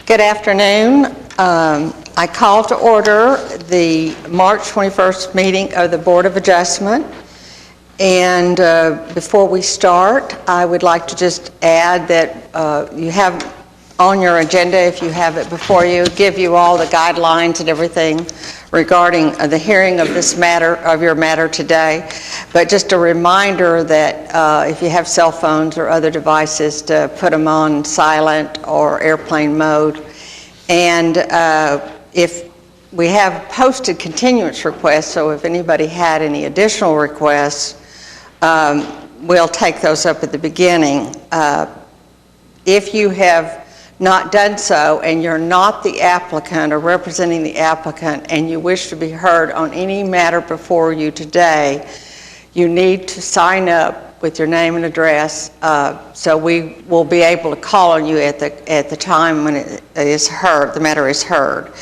Good afternoon. I call to order the March 21st meeting of the Board of Adjustment. And before we start, I would like to just add that you have on your agenda, if you have it before you, give you all the guidelines and everything regarding the hearing of this matter, of your matter today. But just a reminder that if you have cell phones or other devices, to put them on silent or airplane mode. And if we have posted continuance requests, so if anybody had any additional requests, we'll take those up at the beginning. If you have not done so and you're not the applicant or representing the applicant and you wish to be heard on any matter before you today, you need to sign up with your name and address, so we will be able to call on you at the time when it is heard, the matter is heard.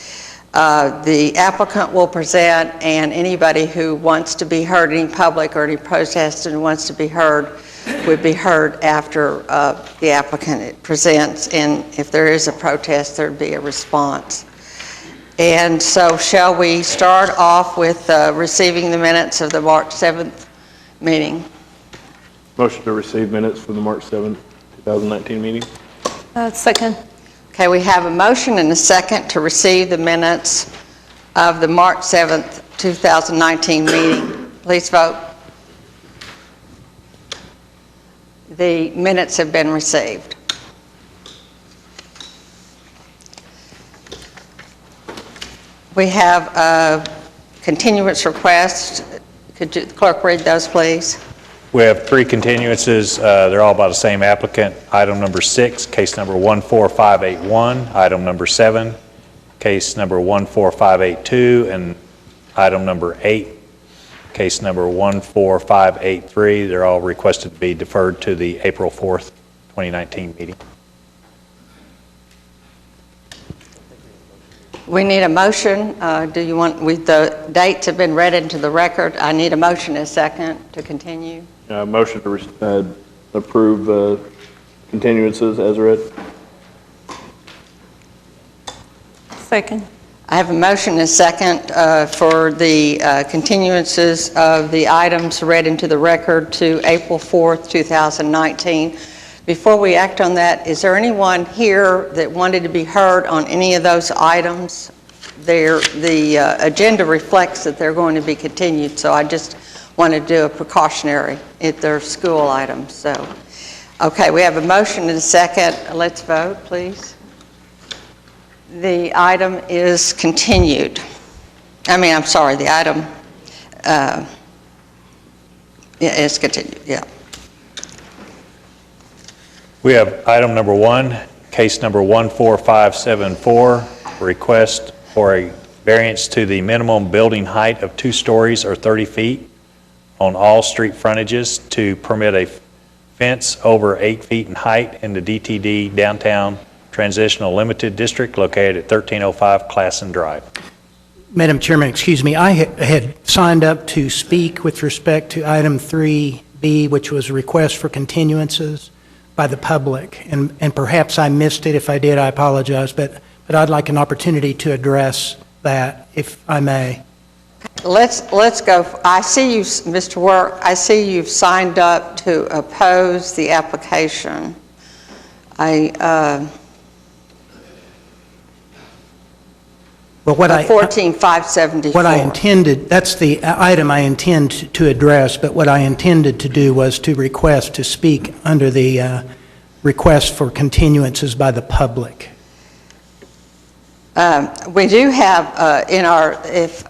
The applicant will present, and anybody who wants to be heard, any public or any protester who wants to be heard, would be heard after the applicant presents, and if there is a protest, there'd be a response. And so shall we start off with receiving the minutes of the March 7th meeting? Motion to receive minutes for the March 7th, 2019 meeting. Second. Okay, we have a motion and a second to receive the minutes of the March 7th, 2019 meeting. Please vote. The minutes have been received. We have a continuance request. Could you, clerk, read those, please? We have three continuances. They're all by the same applicant. Item number 6, case number 14581. Item number 7, case number 14582. And item number 8, case number 14583. They're all requested to be deferred to the April 4th, 2019 meeting. We need a motion. Do you want, the dates have been read into the record. I need a motion and a second to continue. Motion to approve continuances as read. Second. I have a motion and a second for the continuances of the items read into the record to April 4th, 2019. Before we act on that, is there anyone here that wanted to be heard on any of those items? The agenda reflects that they're going to be continued, so I just want to do a precautionary if they're school items. So, okay, we have a motion and a second. Let's vote, please. The item is continued. I'm sorry, the item is continued, yeah. We have item number 1, case number 14574, request for a variance to the minimum building height of 2 stories or 30 feet on all street frontages to permit a fence over 8 feet in height in the DTD Downtown Transitional Limited District located at 1305 Classen Drive. Madam Chairman, excuse me, I had signed up to speak with respect to item 3B, which was a request for continuances by the public, and perhaps I missed it. If I did, I apologize, but I'd like an opportunity to address that, if I may. Let's go. I see you, Mr. Work. I see you've signed up to oppose the application. 14574. What I intended, that's the item I intend to address, but what I intended to do was to request to speak under the request for continuances by the public. We do have in our, if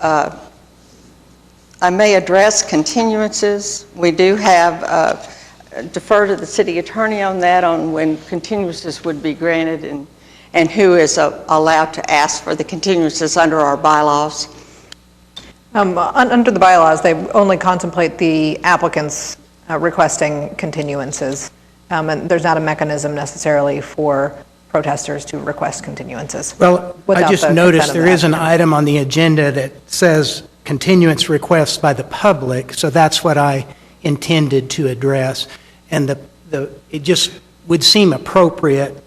I may address continuances, we do have defer to the city attorney on that, on when continuances would be granted and who is allowed to ask for the continuances under our bylaws. Under the bylaws, they only contemplate the applicants requesting continuances, and there's not a mechanism necessarily for protesters to request continuances. Well, I just noticed there is an item on the agenda that says continuance requests by the public, so that's what I intended to address. And it just would seem appropriate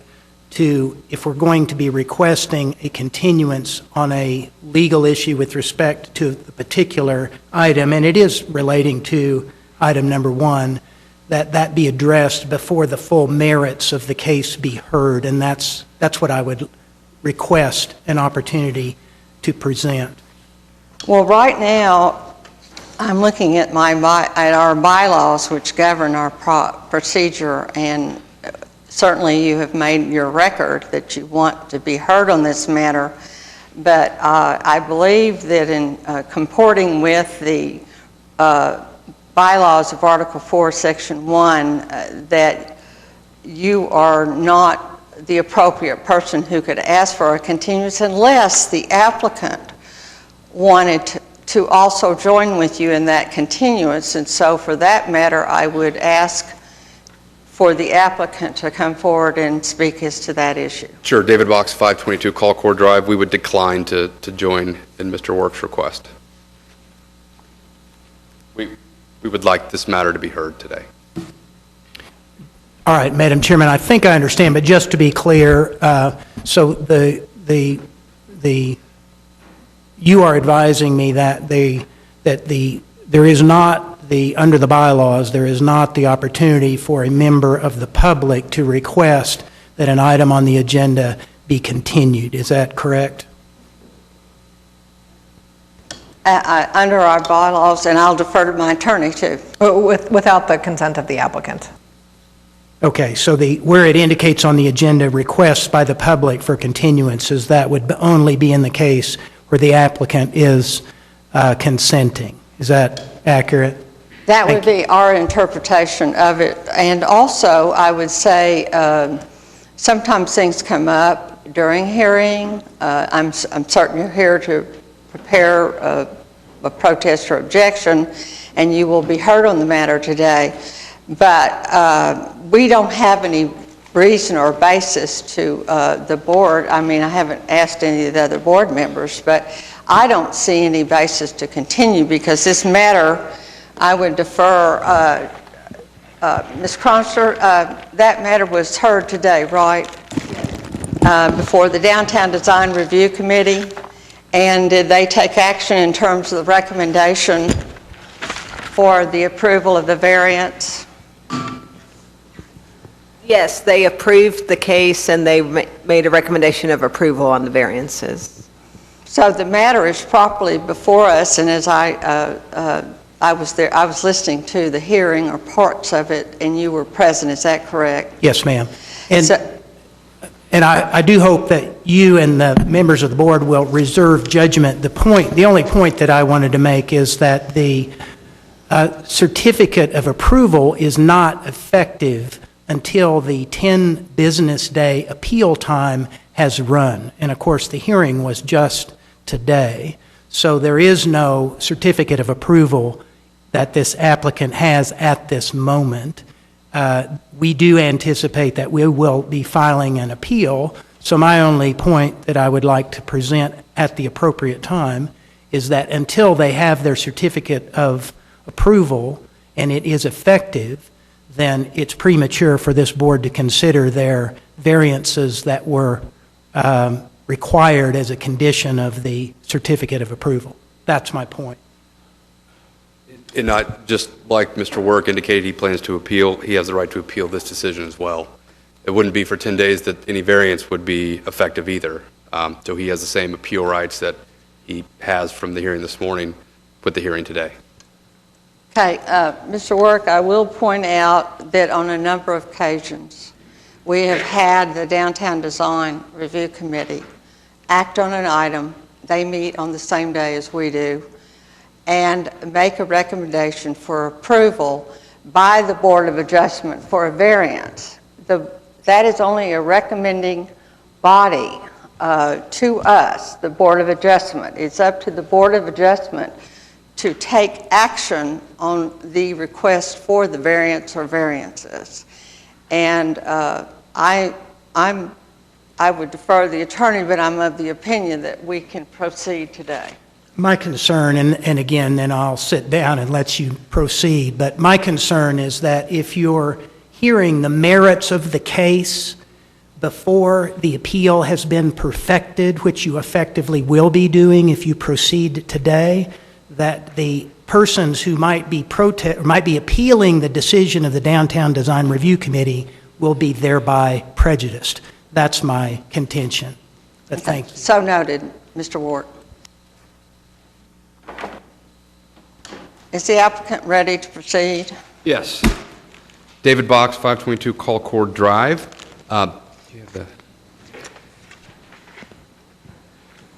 if we're going to be requesting a continuance on a legal issue with respect to the particular item, and it is relating to item number 1, that be addressed before the full merits of the case be heard, and that's what I would request an opportunity to present. Well, right now, I'm looking at at our bylaws which govern our procedure, and certainly you have made your record that you want to be heard on this matter, but I believe that in comporting with the bylaws of Article 4, Section 1, that you are not the appropriate person who could ask for a continuance unless the applicant wanted to also join with you in that continuance. And so for that matter, I would ask for the applicant to come forward and speak as to that issue. Sure. David Box, 522 Colcord Drive. We would decline to join in Mr. Work's request. We would like this matter to be heard today. All right, Madam Chairman, I think I understand, but just to be clear, so you are advising me that there is not under the bylaws, there is not the opportunity for a member of the public to request that an item on the agenda be continued. Is that correct? Under our bylaws, and I'll defer to my attorney too. Without the consent of the applicant. Okay, so where it indicates on the agenda requests by the public for continuances, that would only be in the case where the applicant is consenting. Is that accurate? That would be our interpretation of it. And also, I would say sometimes things come up during hearing. I'm certain you're here to prepare a protest or objection, and you will be heard on the matter today. But we don't have any reason or basis to the board. I mean, I haven't asked any of the other board members, but I don't see any basis to continue because this matter, I would defer, Ms. Cronster, that matter was heard today, right? Before the Downtown Design Review Committee. And did they take action in terms of the recommendation for the approval of the variance? Yes, they approved the case and they made a recommendation of approval on the variances. So the matter is properly before us, and as I was there, I was listening to the hearing or parts of it, and you were present. Is that correct? Yes, ma'am. And And I do hope that you and the members of the board will reserve judgment. The only point that I wanted to make is that the certificate of approval is not effective until the 10 business day appeal time has run. And of course, the hearing was just today. So there is no certificate of approval that this applicant has at this moment. We do anticipate that we will be filing an appeal. So my only point that I would like to present at the appropriate time is that until they have their certificate of approval and it is effective, then it's premature for this board to consider their variances that were required as a condition of the certificate of approval. That's my point. And not just like Mr. Work indicated he plans to appeal, he has the right to appeal this decision as well. It wouldn't be for 10 days that any variance would be effective either. So he has the same appeal rights that he has from the hearing this morning with the hearing today. Okay, Mr. Work, I will point out that on a number of occasions, we have had the Downtown Design Review Committee act on an item. They meet on the same day as we do, and make a recommendation for approval by the Board of Adjustment for a variance. That is only a recommending body to us, the Board of Adjustment. It's up to the Board of Adjustment to take action on the request for the variance or variances. And I would defer to the attorney, but I'm of the opinion that we can proceed today. My concern, and again, then I'll sit down and let you proceed, but my concern is that if you're hearing the merits of the case before the appeal has been perfected, which you effectively will be doing if you proceed today, that the persons who might be appealing the decision of the Downtown Design Review Committee will be thereby prejudiced. That's my contention. But thank you. So noted, Mr. Ward. Is the applicant ready to proceed? Yes. David Box, 522 Colcord Drive. You have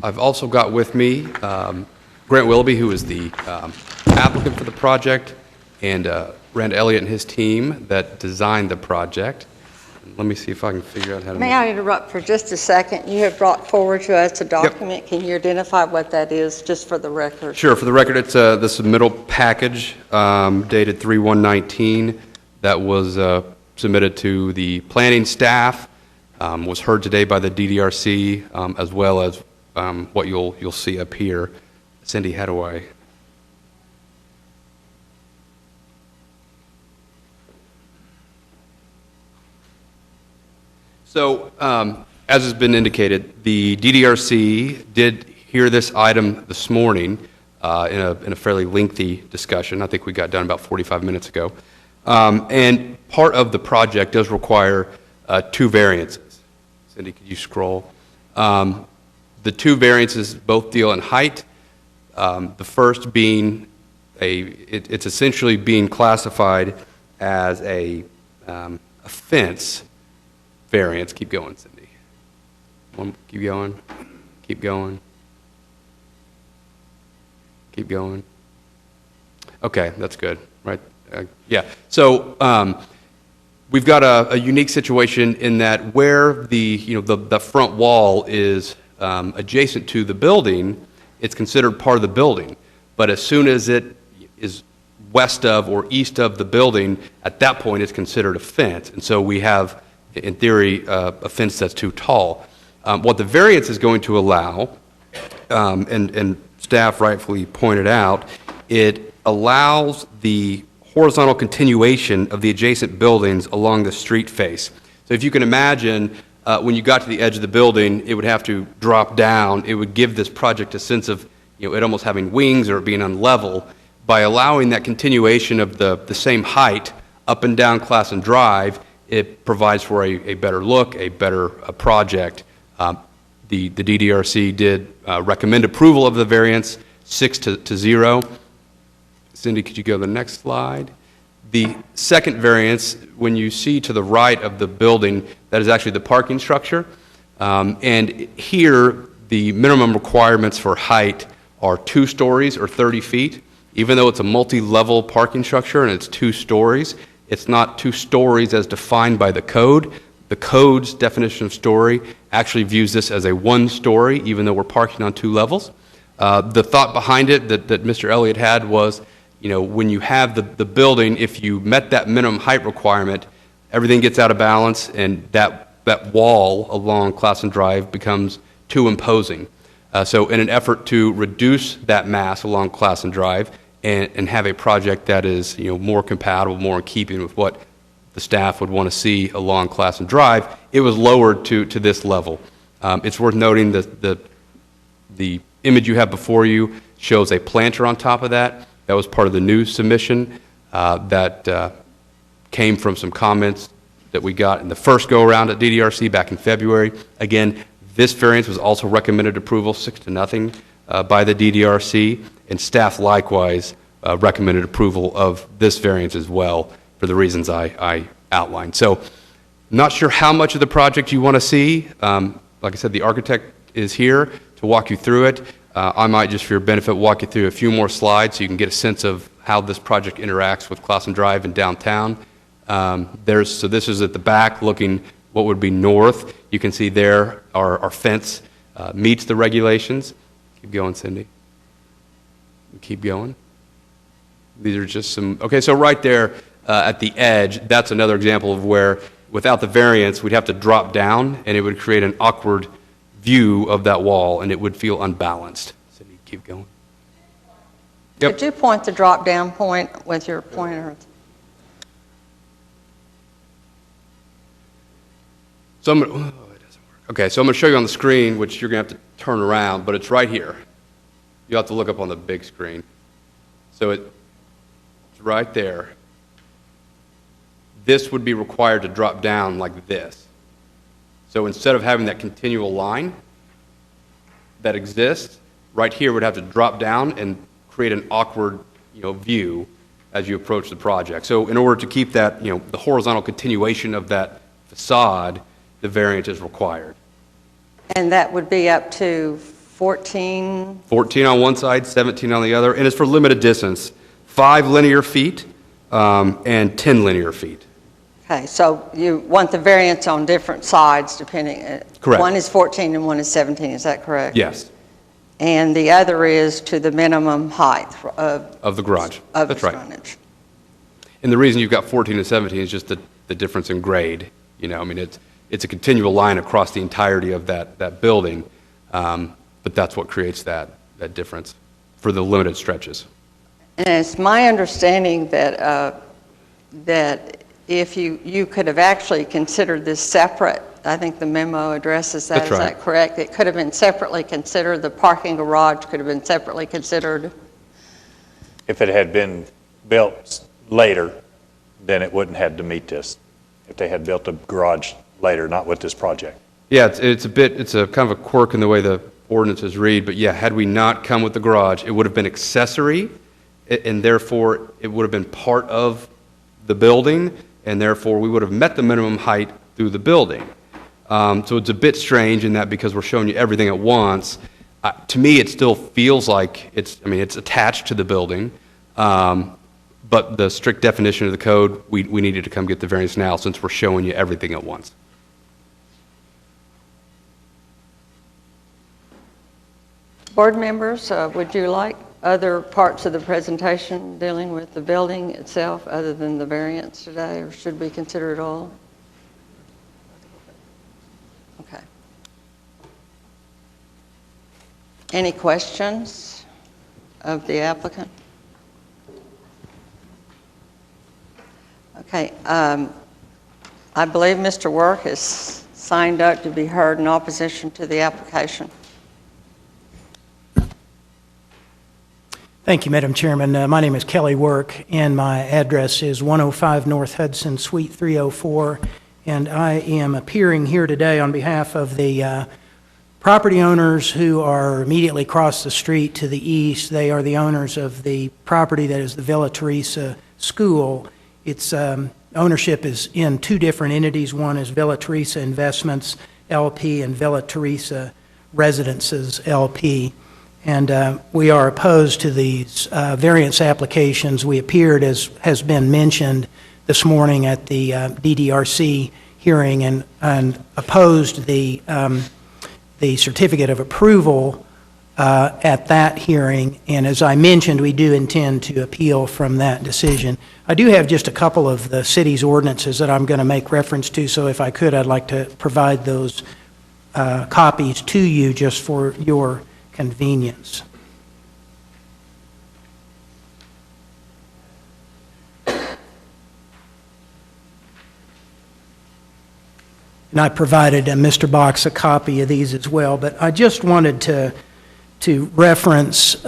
I've also got with me Grant Willoughby, who is the applicant for the project, and Rand Elliott and his team that designed the project. Let me see if I can figure out how to... May I interrupt for just a second? You have brought forward to us a document. Can you identify what that is, just for the record? Sure. For the record, it's the submittal package dated 3/1/19 that was submitted to the planning staff, was heard today by the DDRC, as well as what you'll see up here. Cindy, how do I... So, as has been indicated, the DDRC did hear this item this morning in a fairly lengthy discussion. I think we got done about 45 minutes ago. And part of the project does require 2 variances. Cindy, could you scroll? The 2 variances both deal in height. The first being it's essentially being classified as a fence variance. Keep going, Cindy. Keep going. Keep going. Keep going. Okay, that's good. Right. Yeah. So we've got a unique situation in that where the front wall is adjacent to the building, it's considered part of the building. But as soon as it is west of or east of the building, at that point it's considered a fence. And so we have, in theory, a fence that's too tall. What the variance is going to allow, and staff rightfully pointed out, it allows the horizontal continuation of the adjacent buildings along the street face. So if you can imagine, when you got to the edge of the building, it would have to drop down. It would give this project a sense of it almost having wings or it being unlevel. By allowing that continuation of the same height up and down Classen Drive, it provides for a better look, a better project. The DDRC did recommend approval of the variance, 6-0. Cindy, could you go to the next slide? The second variance, when you see to the right of the building, that is actually the parking structure. And here, the minimum requirements for height are 2 stories or 30 feet. Even though it's a multi-level parking structure and it's 2 stories, it's not 2 stories as defined by the code. The code's definition of story actually views this as a 1 story, even though we're parking on 2 levels. The thought behind it that Mr. Elliott had was, when you have the building, if you met that minimum height requirement, everything gets out of balance and that wall along Classen Drive becomes too imposing. So in an effort to reduce that mass along Classen Drive and have a project that is more compatible, more in keeping with what the staff would want to see along Classen Drive, it was lowered to this level. It's worth noting that the image you have before you shows a planter on top of that. That was part of the new submission that came from some comments that we got in the first go-around at DDRC back in February. Again, this variance was also recommended approval 6-0 by the DDRC, and staff likewise recommended approval of this variance as well for the reasons I outlined. So, not sure how much of the project you want to see. Like I said, the architect is here to walk you through it. I might, just for your benefit, walk you through a few more slides so you can get a sense of how this project interacts with Classen Drive and downtown. So this is at the back looking what would be north. You can see there our fence meets the regulations. Keep going, Cindy. Keep going. These are just some, okay, so right there at the edge, that's another example of where without the variance, we'd have to drop down and it would create an awkward view of that wall and it would feel unbalanced. Cindy, keep going. Yep. Could you point the drop-down point with your pointer? So it doesn't work. Okay, so I'm going to show you on the screen, which you're going to have to turn around, but it's right here. You'll have to look up on the big screen. So it's right there. This would be required to drop down like this. So instead of having that continual line that exists, right here would have to drop down and create an awkward, view as you approach the project. So in order to keep that, the horizontal continuation of that facade, the variance is required. And that would be up to 14? 14 on one side, 17 on the other, and it's for limited distance, 5 linear feet and 10 linear feet. Okay, so you want the variance on different sides depending? Correct. One is 14 and one is 17, is that correct? Yes, And the other is to the minimum height of the garage. of the That's right. frontage? And the reason you've got 14 and 17 is just the difference in grade. It's a continual line across the entirety of that building, but that's what creates that difference for the limited stretches. And it's my understanding that if you could have actually considered this separate, I think the memo addresses that, That's is right. that correct? It could have been separately considered, the parking garage could have been separately considered? If it had been built later, then it wouldn't have to meet this. If they had built a garage later, not with this project. Yeah, it's a kind of a quirk in the way the ordinances read, but yeah, had we not come with the garage, it would have been accessory, and therefore it would have been part of the building, and therefore we would have met the minimum height through the building. So it's a bit strange in that because we're showing you everything at once. To me, it still feels like it's attached to the building, but the strict definition of the code, we needed to come get the variance now since we're showing you everything at once. Board members, would you like other parts of the presentation dealing with the building itself other than the variance today, or should we consider it all? Okay. Any questions of the applicant? Okay. I believe Mr. Work has signed up to be heard in opposition to the application. Thank you, Madam Chairman. My name is Kelly Work, and my address is 105 North Hudson, Suite 304, and I am appearing here today on behalf of the property owners who are immediately across the street to the east. They are the owners of the property that is the Villa Teresa School. Its ownership is in two different entities. One is Villa Teresa Investments, LP, and Villa Teresa Residences, LP. And we are opposed to these variance applications. We appeared, as has been mentioned this morning, at the DDRC hearing and opposed the certificate of approval at that hearing. And as I mentioned, we do intend to appeal from that decision. I do have just a couple of the city's ordinances that I'm going to make reference to, so if I could, I'd like to provide those copies to you just for your convenience. And I provided Mr. Box a copy of these as well, but I just wanted to reference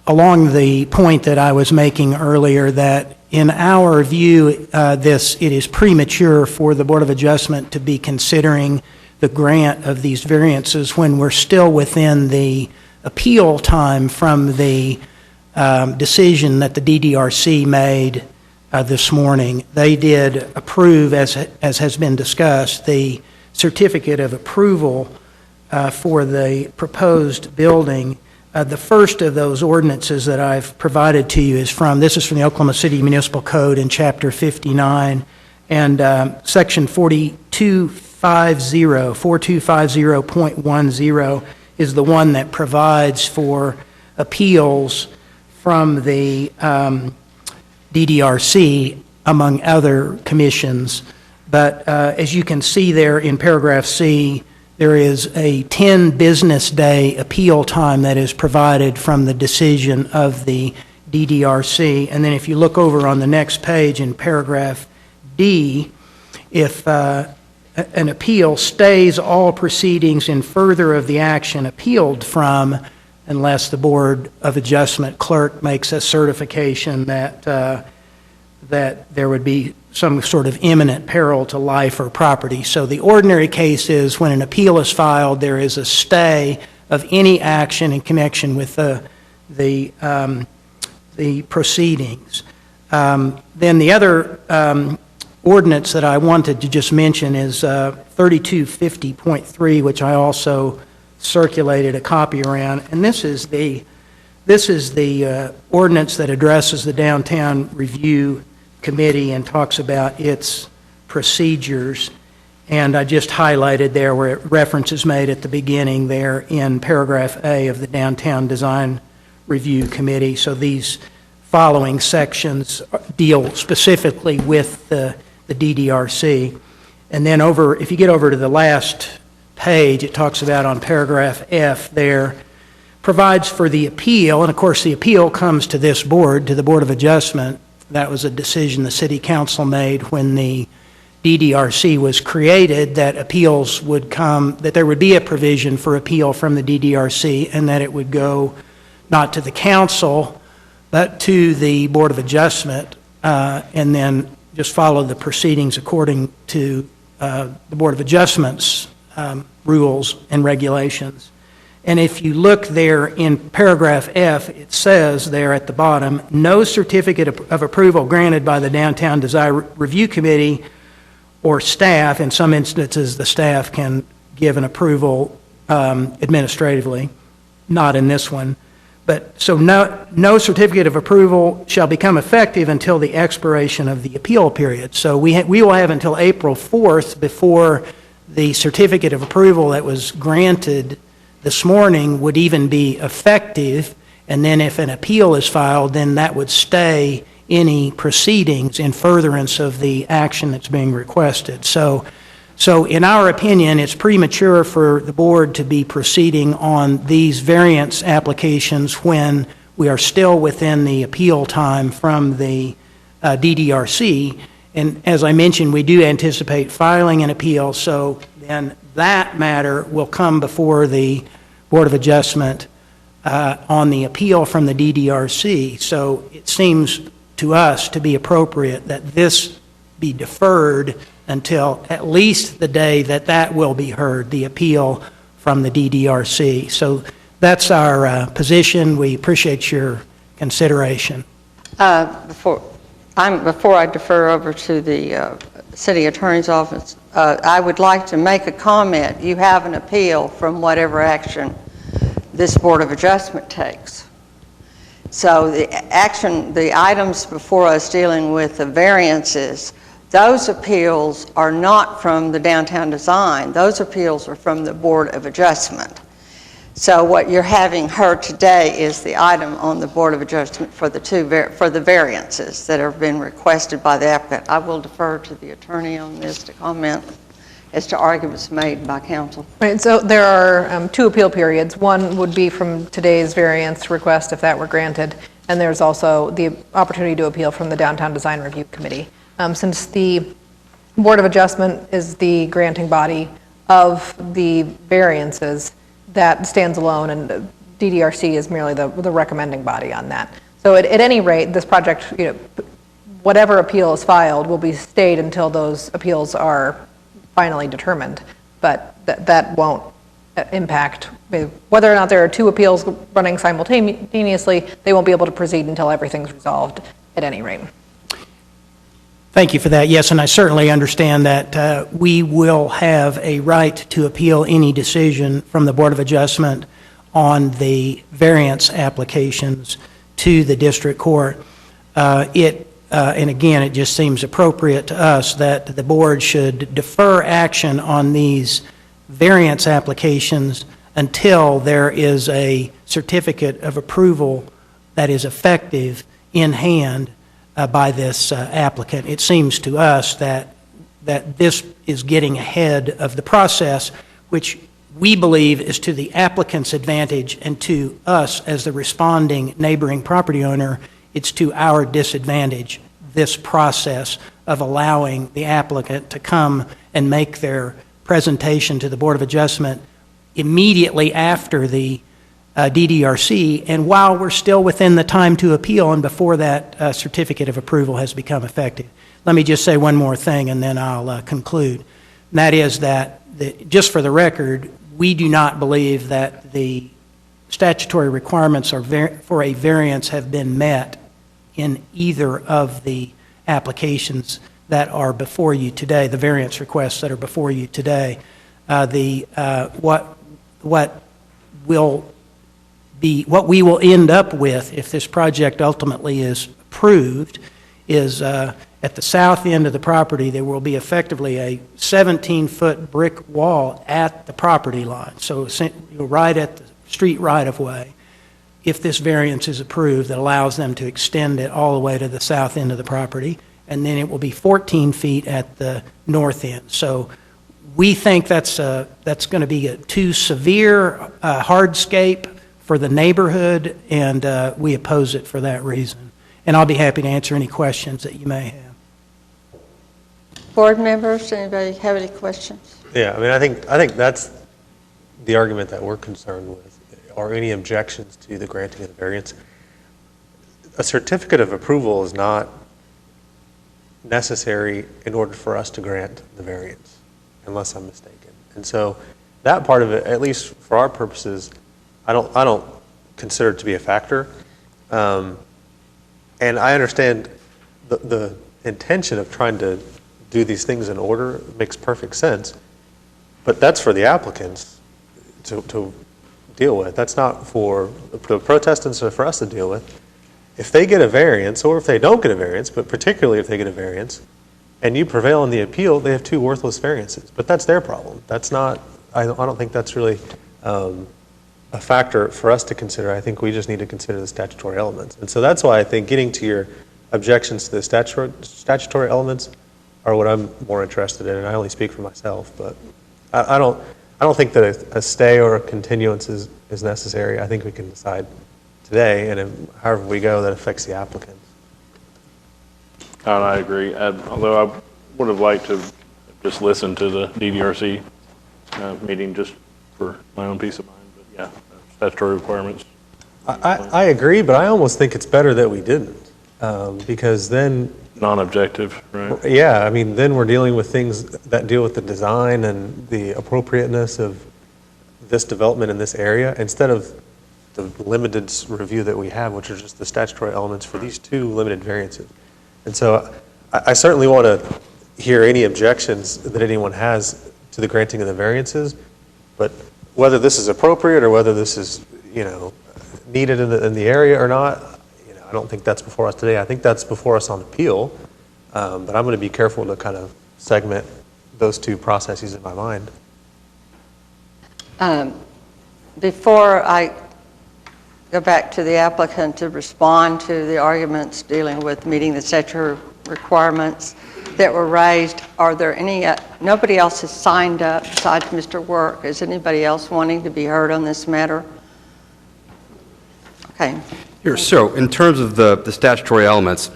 along the point that I was making earlier that in our view, it is premature for the Board of Adjustment to be considering the grant of these variances when we're still within the appeal time from the decision that the DDRC made this morning. They did approve, as has been discussed, the certificate of approval for the proposed building. The first of those ordinances that I've provided to you is from the Oklahoma City Municipal Code in Chapter 59, and Section 4250.10 is the one that provides for appeals from the DDRC, among other commissions. But as you can see there in paragraph C, there is a 10 business day appeal time that is provided from the decision of the DDRC. And then if you look over on the next page in paragraph D, if an appeal stays all proceedings in further of the action appealed from unless the Board of Adjustment clerk makes a certification that there would be some sort of imminent peril to life or property. So the ordinary case is when an appeal is filed, there is a stay of any action in connection with the proceedings. Then the other ordinance that I wanted to just mention is 3250.3, which I also circulated a copy around, and this is the ordinance that addresses the Downtown Review Committee and talks about its procedures. And I just highlighted there where reference is made at the beginning there in paragraph A of the Downtown Design Review Committee. So these following sections deal specifically with the DDRC. And then if you get over to the last page, it talks about on paragraph F there, provides for the appeal, and of course the appeal comes to this board, to the Board of Adjustment. That was a decision the City Council made when the DDRC was created, that appeals would come, that there would be a provision for appeal from the DDRC, and that it would go not to the council, but to the Board of Adjustment, and then just follow the proceedings according to the Board of Adjustment's rules and regulations. And if you look there in paragraph F, it says there at the bottom, no certificate of approval granted by the Downtown Design Review Committee or staff. In some instances, the staff can give an approval administratively, not in this one. But so no certificate of approval shall become effective until the expiration of the appeal period. So we will have until April 4th before the certificate of approval that was granted this morning would even be effective. And then if an appeal is filed, then that would stay any proceedings in furtherance of the action that's being requested. So in our opinion, it's premature for the board to be proceeding on these variance applications when we are still within the appeal time from the DDRC. And as I mentioned, we do anticipate filing an appeal, so then that matter will come before the Board of Adjustment on the appeal from the DDRC. So it seems to us to be appropriate that this be deferred until at least the day that will be heard, the appeal from the DDRC. So that's our position. We appreciate your consideration. Before I defer over to the City Attorney's Office, I would like to make a comment. You have an appeal from whatever action this Board of Adjustment takes. So the items before us dealing with the variances, those appeals are not from the Downtown Design. Those appeals are from the Board of Adjustment. So what you're having heard today is the item on the Board of Adjustment for the variances that have been requested by the applicant. I will defer to the attorney on this to comment as to arguments made by counsel. Right, so there are two appeal periods. One would be from today's variance request, if that were granted, and there's also the opportunity to appeal from the Downtown Design Review Committee. Since the Board of Adjustment is the granting body of the variances, that stands alone, and DDRC is merely the recommending body on that. So at any rate, this project, whatever appeal is filed will be stayed until those appeals are finally determined, but that won't impact whether or not there are two appeals running simultaneously. They won't be able to proceed until everything's resolved at any rate. Thank you for that. Yes, and I certainly understand that we will have a right to appeal any decision from the Board of Adjustment on the variance applications to the district court. And again, it just seems appropriate to us that the board should defer action on these variance applications until there is a certificate of approval that is effective in hand by this applicant. It seems to us that this is getting ahead of the process, which we believe is to the applicant's advantage, and to us as the responding neighboring property owner, it's to our disadvantage, this process of allowing the applicant to come and make their presentation to the Board of Adjustment immediately after the DDRC, and while we're still within the time to appeal and before that certificate of approval has become effective. Let me just say one more thing, and then I'll conclude. And that is that, just for the record, we do not believe that the statutory requirements for a variance have been met in either of the applications that are before you today, the variance requests that are before you today. What we will end up with if this project ultimately is approved is at the south end of the property, there will be effectively a 17-foot brick wall at the property line. So right at the street right-of-way, if this variance is approved, that allows them to extend it all the way to the south end of the property, and then it will be 14 feet at the north end. So we think that's going to be too severe hardscape for the neighborhood, and we oppose it for that reason. And I'll be happy to answer any questions that you may have. Board members, anybody have any questions? Yeah, I mean, I think that's the argument that we're concerned with, or any objections to the granting of the variance. A certificate of approval is not necessary in order for us to grant the variance, unless I'm mistaken. And so that part of it, at least for our purposes, I don't consider it to be a factor. And I understand the intention of trying to do these things in order makes perfect sense, but that's for the applicants to deal with. That's not for the protestants or for us to deal with. If they get a variance, or if they don't get a variance, but particularly if they get a variance, and you prevail in the appeal, they have two worthless variances. But that's their problem. That's not, I don't think that's really a factor for us to consider. I think we just need to consider the statutory elements. And so that's why I think getting to your objections to the statutory elements are what I'm more interested in, and I only speak for myself. But I don't think that a stay or a continuance is necessary. I think we can decide today, and however we go, that affects the applicants. And I agree, although I would have liked to just listen to the DDRC meeting just for my own peace of mind, but yeah, statutory requirements. I agree, but I almost think it's better that we didn't, because then... Non-objective, right? Yeah, I mean, then we're dealing with things that deal with the design and the appropriateness of this development in this area, instead of the limited review that we have, which are just the statutory elements for these two limited variances. And so I certainly want to hear any objections that anyone has to the granting of the variances, but whether this is appropriate or whether this is, needed in the area or not, I don't think that's before us today. I think that's before us on appeal, but I'm going to be careful to kind of segment those two processes in my mind. Before I go back to the applicant to respond to the arguments dealing with meeting the statutory requirements that were raised, are there any, nobody else has signed up besides Mr. Work. Is anybody else wanting to be heard on this matter? Okay. Here, so in terms of the statutory elements,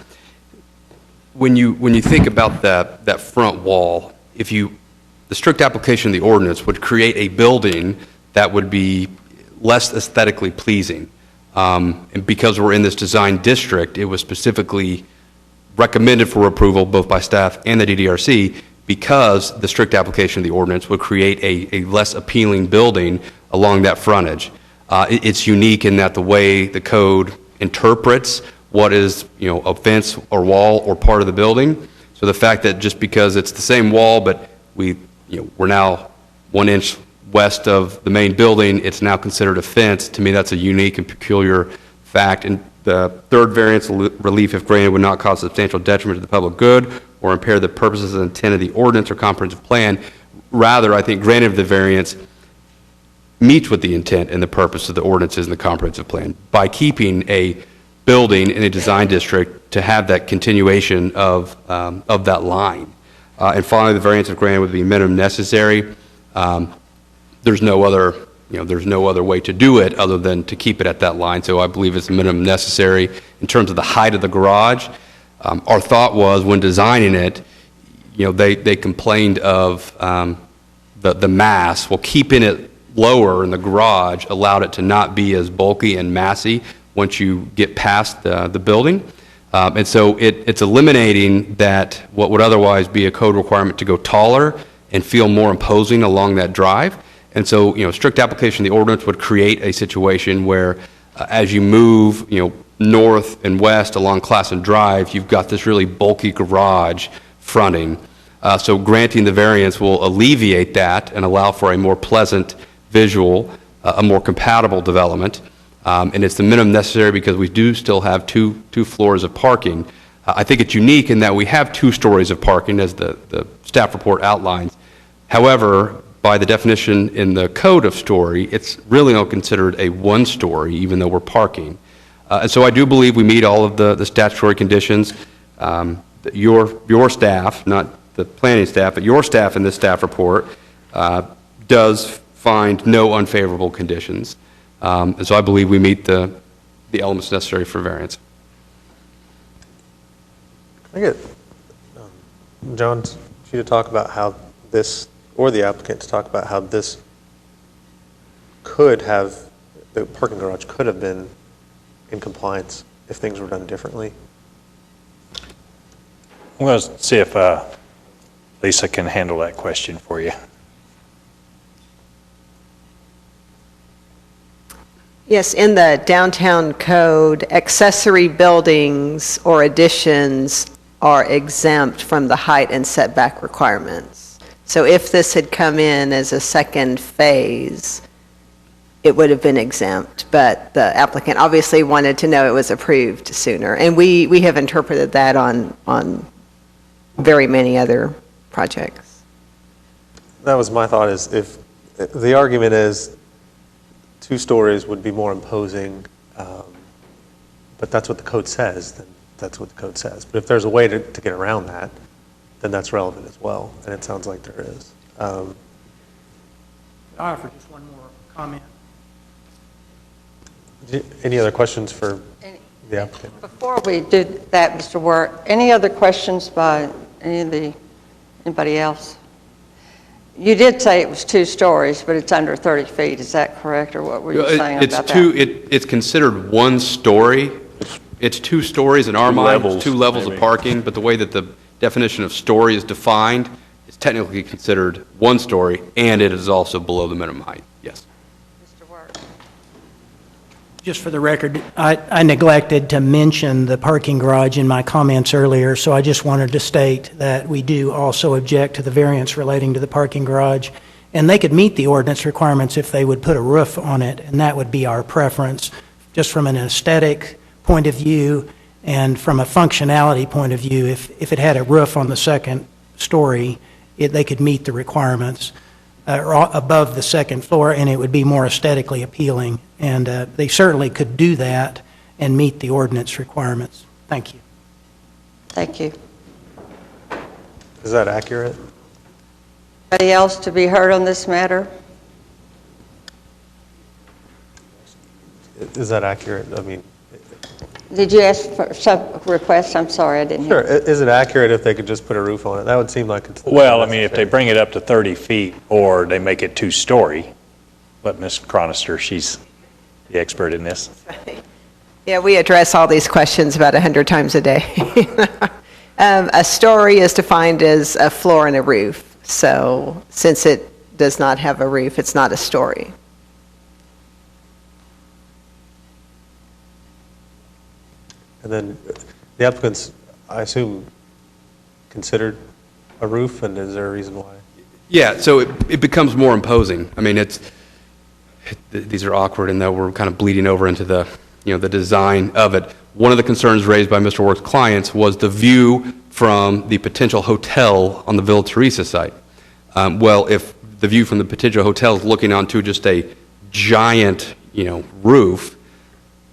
when you think about that front wall, the strict application of the ordinance would create a building that would be less aesthetically pleasing. And because we're in this design district, it was specifically recommended for approval both by staff and the DDRC, because the strict application of the ordinance would create a less appealing building along that frontage. It's unique in that the way the code interprets what is, a fence or wall or part of the building. So the fact that just because it's the same wall, but we're now 1 inch west of the main building, it's now considered a fence. To me, that's a unique and peculiar fact. And the third variance relief, if granted, would not cause substantial detriment to the public good or impair the purposes and intent of the ordinance or comprehensive plan. Rather, I think granted of the variance meets with the intent and the purpose of the ordinances and the comprehensive plan by keeping a building in a design district to have that continuation of that line. And finally, the variance of granted would be minimum necessary. There's no other way to do it other than to keep it at that line. So I believe it's minimum necessary. In terms of the height of the garage, our thought was when designing it, they complained of the mass. Well, keeping it lower in the garage allowed it to not be as bulky and massy once you get past the building. And so it's eliminating that what would otherwise be a code requirement to go taller and feel more imposing along that drive. And so, strict application of the ordinance would create a situation where as you move, north and west along Classen Drive, you've got this really bulky garage fronting. So granting the variance will alleviate that and allow for a more pleasant visual, a more compatible development. And it's the minimum necessary because we do still have two floors of parking. I think it's unique in that we have 2 stories of parking, as the staff report outlines. However, by the definition in the code of story, it's really not considered a 1-story, even though we're parking. And so I do believe we meet all of the statutory conditions. Your staff, not the planning staff, but your staff in this staff report does find no unfavorable conditions. And so I believe we meet the elements necessary for variance. Can I get John you to talk about how this, or the applicant to talk about how this could have, the parking garage could have been in compliance if things were done differently? I'm going to see if Lisa can handle that question for you. Yes, in the downtown code, accessory buildings or additions are exempt from the height and setback requirements. So if this had come in as a second phase, it would have been exempt, but the applicant obviously wanted to know it was approved sooner. And we have interpreted that on very many other projects. That was my thought, is if the argument is 2 stories would be more imposing, but that's what the code says, then that's what the code says. But if there's a way to get around that, then that's relevant as well, and it sounds like there is. I offer just one more comment. Any other questions for the applicant? Before we do that, Mr. Wirt, any other questions by anybody else? You did say it was 2 stories, but it's under 30 feet. Is that correct, or what were you saying about that? It's considered 1 story. It's 2 stories in our Two mind, levels, 2 levels maybe. of parking, but the way that the definition of story is defined, it's technically considered 1 story, and it is also below the minimum height, yes. Mr. Wirt. Just for the record, I neglected to mention the parking garage in my comments earlier, so I just wanted to state that we do also object to the variance relating to the parking garage, and they could meet the ordinance requirements if they would put a roof on it, and that would be our preference, just from an aesthetic point of view and from a functionality point of view. If it had a roof on the 2nd story, they could meet the requirements above the 2nd floor, and it would be more aesthetically appealing. And they certainly could do that and meet the ordinance requirements. Thank you. Thank you. Is that accurate? Anybody else to be heard on this matter? Is that accurate? I mean, Did you ask for some request? I'm sorry, I didn't hear. sure. Is it accurate if they could just put a roof on it? That would seem like it's... Well, I mean, if they bring it up to 30 feet or they make it 2-story, let Ms. Cronister, she's the expert in this. Yeah, we address all these questions about 100 times a day. A story is defined as a floor and a roof. So since it does not have a roof, it's not a story. And then the applicants, I assume, considered a roof, and is there a reason why? Yeah, so it becomes more imposing. I mean, these are awkward in that we're kind of bleeding over into the design of it. One of the concerns raised by Mr. Work's clients was the view from the potential hotel on the Villa Teresa site. Well, if the view from the potential hotel is looking onto just a giant, roof,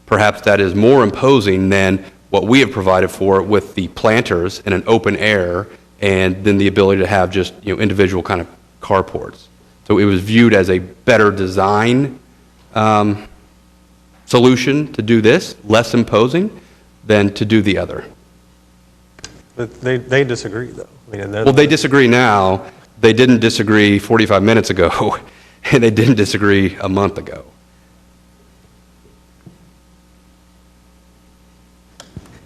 perhaps that is more imposing than what we have provided for with the planters and an open air, and then the ability to have just individual kind of carports. So it was viewed as a better design solution to do this, less imposing, than to do the other. But they disagree, though. I mean, and they're- Well, they disagree now. They didn't disagree 45 minutes ago, and they didn't disagree a month ago.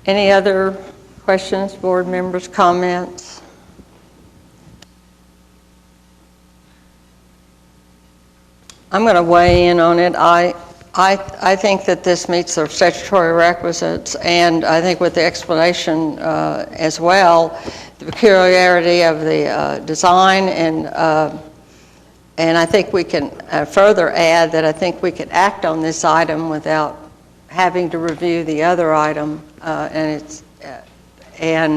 Any other questions, board members, comments? I'm going to weigh in on it. I think that this meets the statutory requisites, and I think with the explanation as well, the peculiarity of the design, and I think we can further add that I think we can act on this item without having to review the other item, and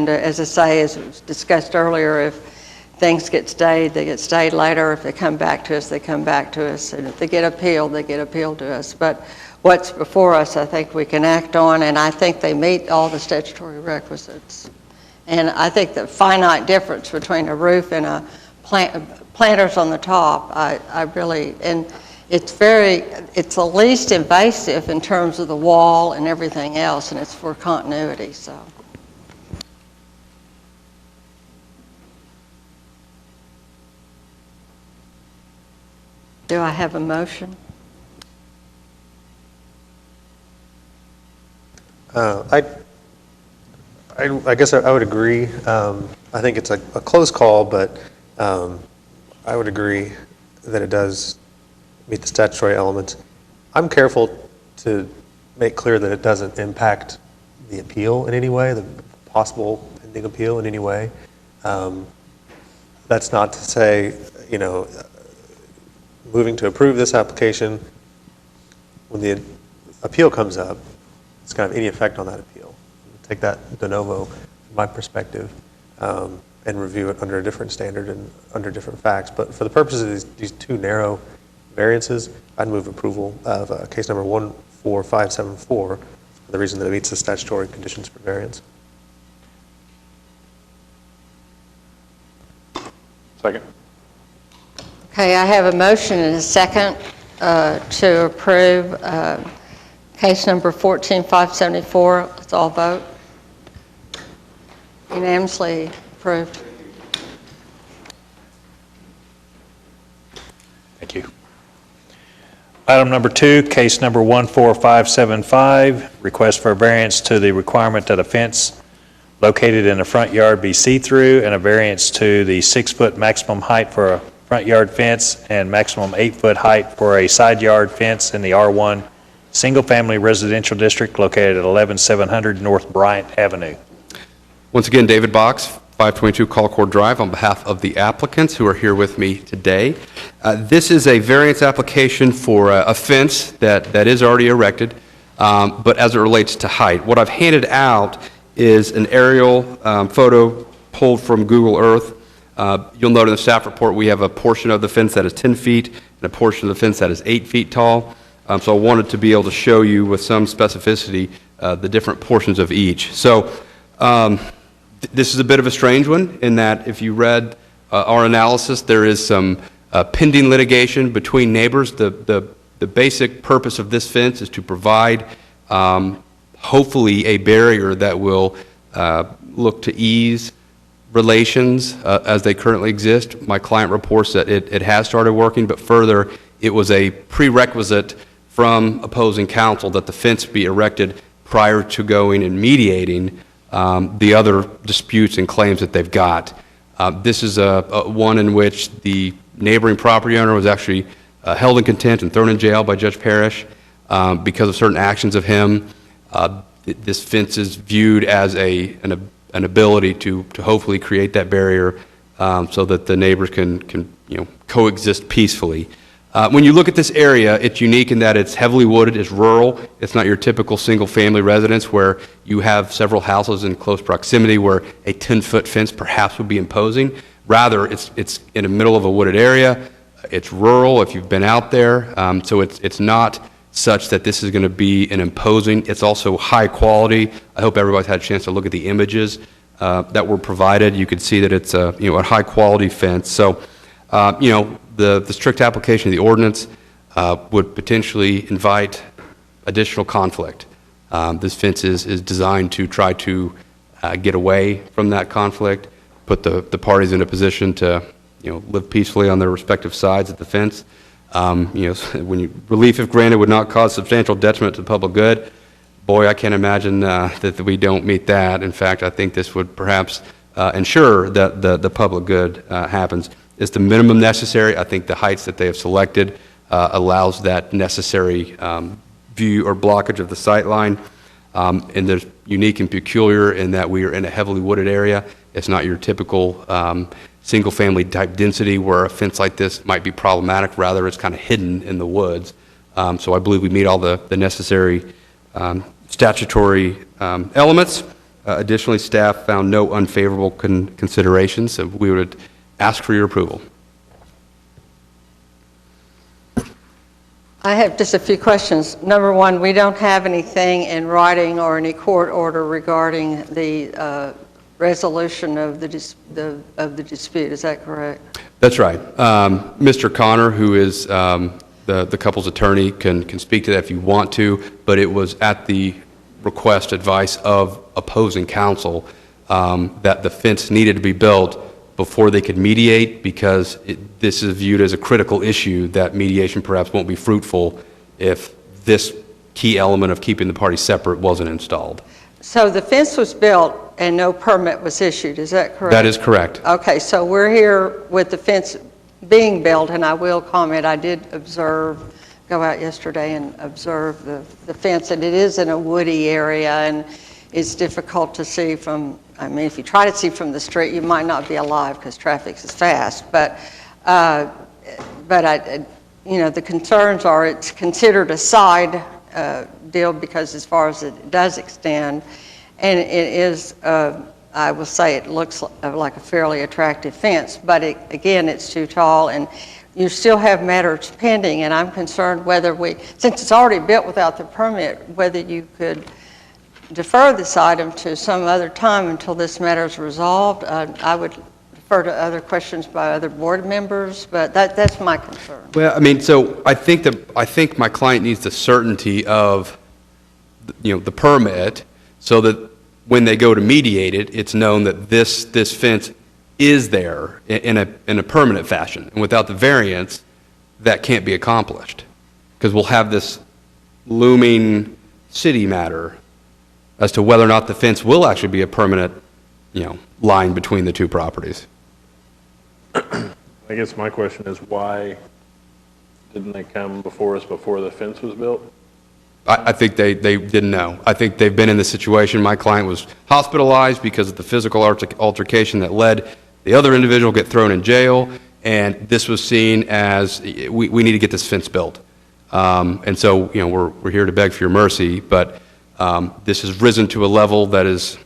as I say, as was discussed earlier, if things get stayed, they get stayed later. If they come back to us, they come back to us. And if they get appealed, they get appealed to us. But what's before us, I think we can act on, and I think they meet all the statutory requisites. And I think the finite difference between a roof and a planters on the top, I really, and it's the least invasive in terms of the wall and everything else, and it's for continuity, so. Do I have a motion? I guess I would agree. I think it's a close call, but I would agree that it does meet the statutory elements. I'm careful to make clear that it doesn't impact the appeal in any way, the possible pending appeal in any way. That's not to say, moving to approve this application, when the appeal comes up, it's going to have any effect on that appeal. Take that de novo, from my perspective, and review it under a different standard and under different facts. But for the purposes of these two narrow variances, I'd move approval of case number 14574 for the reason that it meets the statutory conditions for variance. Second. Okay, I have a motion and a second to approve case number 14574. Let's all vote. Unanimously approved. Thank you. Item number 2, case number 14575, request for a variance to the requirement that a fence located in the front yard be see-through, and a variance to the 6-foot maximum height for a front yard fence and maximum 8-foot height for a side yard fence in the R1 single-family residential district located at 11700 North Bryant Avenue. Once again, David Box, 522 Colcord Drive, on behalf of the applicants who are here with me today. This is a variance application for a fence that is already erected, but as it relates to height. What I've handed out is an aerial photo pulled from Google Earth. You'll note in the staff report we have a portion of the fence that is 10 feet and a portion of the fence that is 8 feet tall. So I wanted to be able to show you with some specificity the different portions of each. So this is a bit of a strange one in that if you read our analysis, there is some pending litigation between neighbors. The basic purpose of this fence is to provide hopefully a barrier that will look to ease relations as they currently exist. My client reports that it has started working, but further, it was a prerequisite from opposing counsel that the fence be erected prior to going and mediating the other disputes and claims that they've got. This is one in which the neighboring property owner was actually held in contempt and thrown in jail by Judge Parrish because of certain actions of him. This fence is viewed as an ability to hopefully create that barrier so that the neighbors can coexist peacefully. When you look at this area, it's unique in that it's heavily wooded, it's rural. It's not your typical single-family residence where you have several houses in close proximity where a 10-foot fence perhaps would be imposing. Rather, it's in the middle of a wooded area. It's rural if you've been out there. So it's not such that this is going to be an imposing. It's also high quality. I hope everybody's had a chance to look at the images that were provided. You could see that it's a high-quality fence. So, the strict application of the ordinance would potentially invite additional conflict. This fence is designed to try to get away from that conflict. put the parties in a position to, live peacefully on their respective sides of the fence. Relief if granted would not cause substantial detriment to the public good. Boy, I can't imagine that we don't meet that. In fact, I think this would perhaps ensure that the public good happens. It's the minimum necessary. I think the heights that they have selected allows that necessary view or blockage of the sight line. And they're unique and peculiar in that we are in a heavily wooded area. It's not your typical single-family type density where a fence like this might be problematic. Rather, it's kind of hidden in the woods. So I believe we meet all the necessary statutory elements. Additionally, staff found no unfavorable considerations, so we would ask for your approval. I have just a few questions. Number one, we don't have anything in writing or any court order regarding the resolution of the dispute. Is that correct? That's right. Mr. Connor, who is the couple's attorney, can speak to that if you want to, but it was at the request, advice of opposing counsel that the fence needed to be built before they could mediate, because this is viewed as a critical issue that mediation perhaps won't be fruitful if this key element of keeping the parties separate wasn't installed. So the fence was built and no permit was issued, is that correct? That is correct. Okay, so we're here with the fence being built, and I will comment, I did go out yesterday and observe the fence, and it is in a woody area, and it's difficult to see from, if you try to see from the street, you might not be alive because traffic is fast, but the concerns are it's considered a side deal because as far as it does extend, and it is, I will say it looks like a fairly attractive fence, but again, it's too tall, and you still have matters pending, and I'm concerned whether since it's already built without the permit, whether you could defer this item to some other time until this matter is resolved. I would defer to other questions by other board members, but that's my concern. Well, so I think my client needs the certainty of, the permit, so that when they go to mediate it, it's known that this fence is there in a permanent fashion. And without the variance, that can't be accomplished, because we'll have this looming city matter as to whether or not the fence will actually be a permanent, line between the two properties. I guess my question is, why didn't they come before us before the fence was built? I think they didn't know. I think they've been in this situation. My client was hospitalized because of the physical altercation that led the other individual get thrown in jail, and this was seen as, we need to get this fence built. And so, we're here to beg for your mercy, but this has risen to a level that is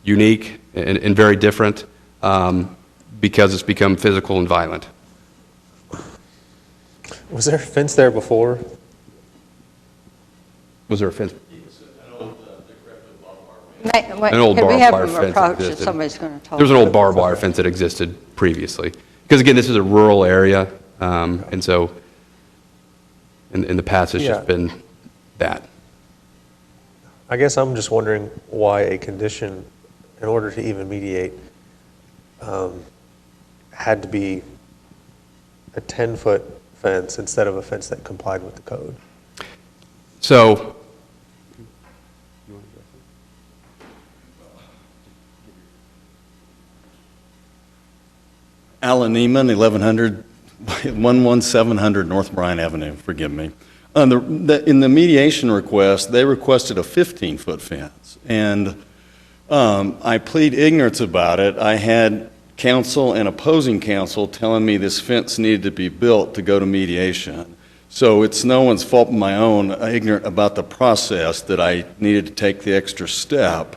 unique and very different because it's become physical and violent. Was there a fence there before? Was there a fence? An old Can we barbed have wire them fence approach if existed. somebody's going to talk? There was an old barbed wire fence that existed previously. Because again, this is a rural area, and so in the past, it's just Yeah. been that. I guess I'm just wondering why a condition, in order to even mediate, had to be a 10-foot fence instead of a fence that complied with the code. So, Alan Neiman, 11700 North Bryan Avenue, forgive me. In the mediation request, they requested a 15-foot fence, and I plead ignorance about it. I had counsel and opposing counsel telling me this fence needed to be built to go to mediation. So it's no one's fault but my own, ignorant about the process, that I needed to take the extra step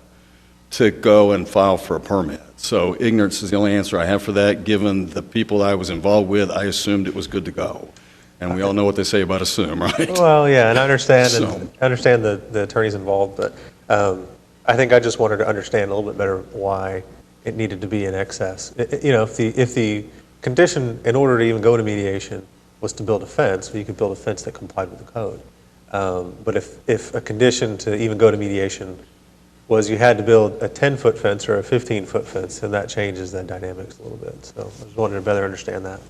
to go and file for a permit. So ignorance is the only answer I have for that. Given the people I was involved with, I assumed it was good to go. And we all know what they say about assume, right? Well, yeah, and I understand, So- the attorneys involved, but I think I just wanted to understand a little bit better why it needed to be in excess. If the condition, in order to even go to mediation, was to build a fence, you could build a fence that complied with the code. But if a condition to even go to mediation was you had to build a 10-foot fence or a 15-foot fence, and that changes the dynamics a little bit. So I just wanted to better understand that.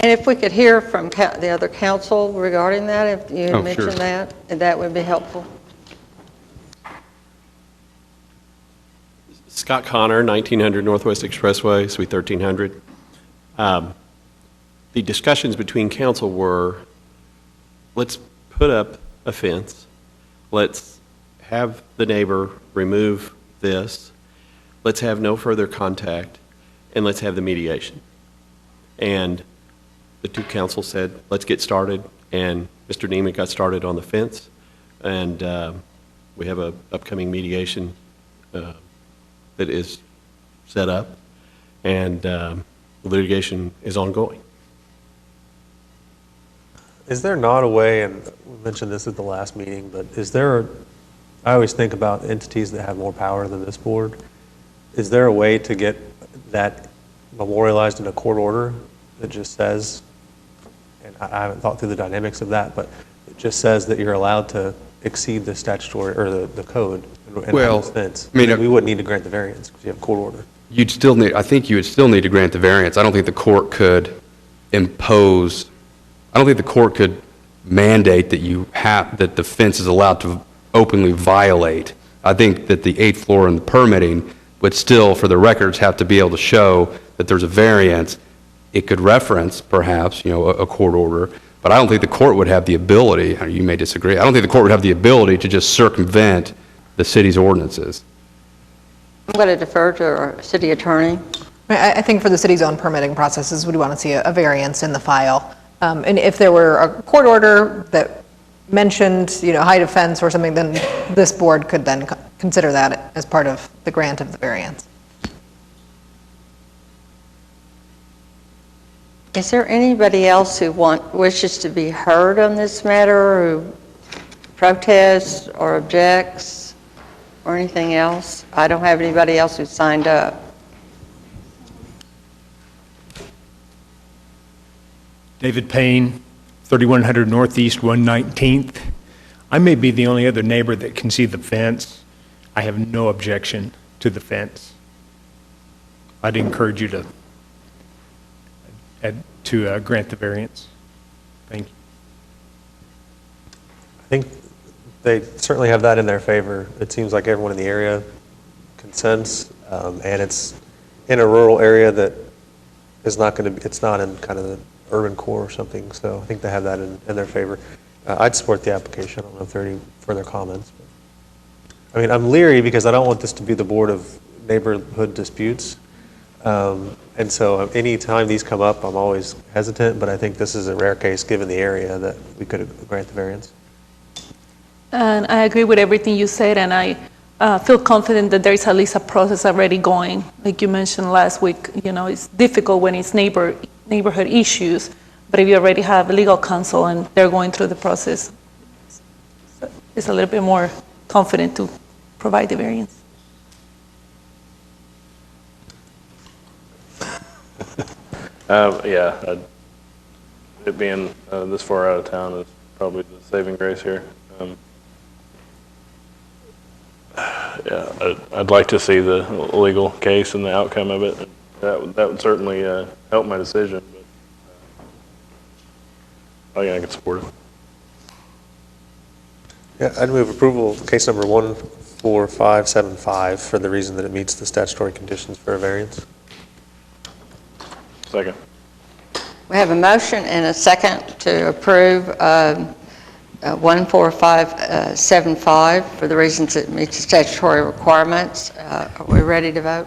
And if we could hear from the other council regarding that, if you Oh, mentioned sure. that, that would be helpful. Scott Connor, 1900 Northwest Expressway, Suite 1300. The discussions between council were, let's put up a fence, let's have the neighbor remove this, let's have no further contact, and let's have the mediation. And the two councils said, let's get started, and Mr. Neiman got started on the fence, and we have a upcoming mediation that is set up, and litigation is ongoing. Is there not a way, and we mentioned this at the last meeting, but is there, I always think about entities that have more power than this board. Is there a way to get that memorialized in a court order that just says, and I haven't thought through the dynamics of that, but it just says that you're allowed to exceed the statutory, or the code and Well, have this fence? I mean, we wouldn't need to grant the variance because you have a court order. I think you would still need to grant the variance. I don't think the court could impose, I don't think the court could mandate that the fence is allowed to openly violate. I think that the 8th floor and the permitting would still, for the records, have to be able to show that there's a variance. It could reference, perhaps, a court order, but I don't think the court would have the ability, you may disagree, I don't think the court would have the ability to just circumvent the city's ordinances. I'm going to defer to our city attorney. I think for the city's own permitting processes, we'd want to see a variance in the file. And if there were a court order that mentioned, height of fence or something, then this board could then consider that as part of the grant of the variance. Is there anybody else who wishes to be heard on this matter, who protests or objects or anything else? I don't have anybody else who signed up. David Payne, 3100 Northeast 119th. I may be the only other neighbor that can see the fence. I have no objection to the fence. I'd encourage you to grant the variance. Thank you. I think they certainly have that in their favor. It seems like everyone in the area consents, and it's in a rural area that is not going to be, it's not in kind of the urban core or something, so I think they have that in their favor. I'd support the application. I don't know if there are any further comments. But, I mean, I'm leery because I don't want this to be the board of neighborhood disputes. And so any time these come up, I'm always hesitant, but I think this is a rare case, given the area, that we could grant the variance. And I agree with everything you said, and I feel confident that there is at least a process already going. Like you mentioned last week, it's difficult when it's neighborhood issues, but if you already have a legal counsel and they're going through the process, it's a little bit more confident to provide the variance. It being this far out of town is probably the saving grace here. I'd like to see the legal case and the outcome of it. That would certainly help my decision, but I can support it. Yeah, I'd move approval of case number 14575 for the reason that it meets the statutory conditions for a variance. Second. We have a motion and a second to approve 14575 for the reasons it meets the statutory requirements. Are we ready to vote?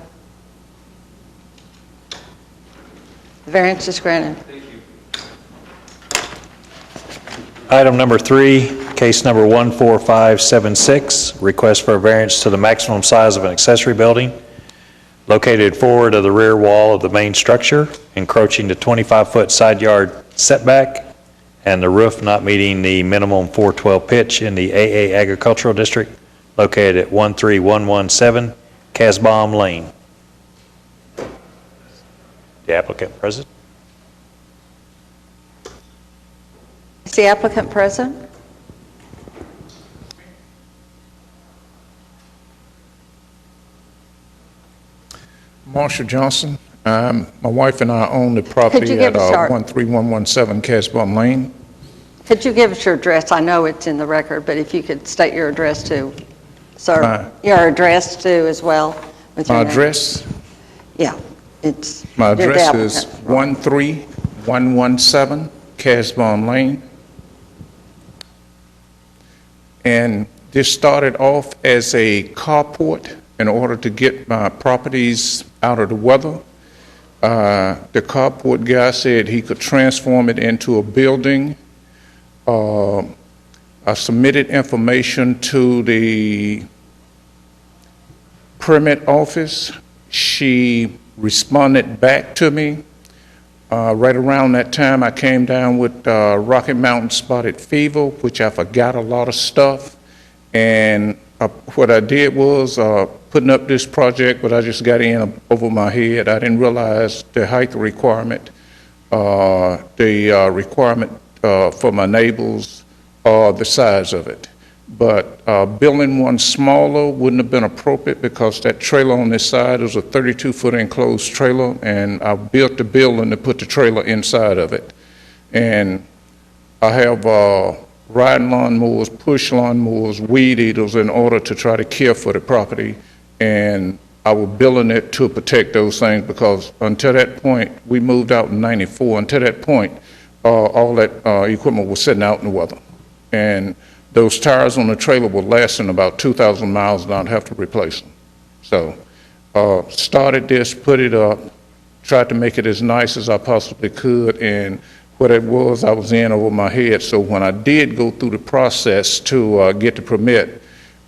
The variance is granted. Item number 3, case number 14576, request for a variance to the maximum size of an accessory building located forward of the rear wall of the main structure, encroaching the 25-foot side yard setback, and the roof not meeting the minimum 412 pitch in the AA Agricultural District located at 13117 Casbaum Lane. The applicant present? Is the applicant present? Marshall Johnson. My wife and I own the property give at us our- 13117 Casbah Lane. Could you give us your address? I know it's in the record, but if you could state your address too, sir. Your address too as well? with your My name. address? Yeah, it's. My your address Dalvin. is 13117 Casbah Lane. And this started off as a carport in order to get my properties out of the weather. The carport guy said he could transform it into a building. I submitted information to the permit office. She responded back to me. Right around that time, I came down with Rocky Mountain spotted fever, which I forgot a lot of stuff. And what I did was putting up this project, but I just got in over my head. I didn't realize the height requirement, the requirement for my neighbors, the size of it. But building one smaller wouldn't have been appropriate because that trailer on this side is a 32-foot enclosed trailer, and I built the building to put the trailer inside of it. And I have riding lawnmowers, push lawnmowers, weed eaters in order to try to care for the property. And I was building it to protect those things because until that point, we moved out in '94. Until that point, all that equipment was sitting out in the weather. And those tires on the trailer were lasting about 2,000 miles and I'd have to replace them. So started this, put it up, tried to make it as nice as I possibly could, and what it was, I was in over my head. So when I did go through the process to get the permit,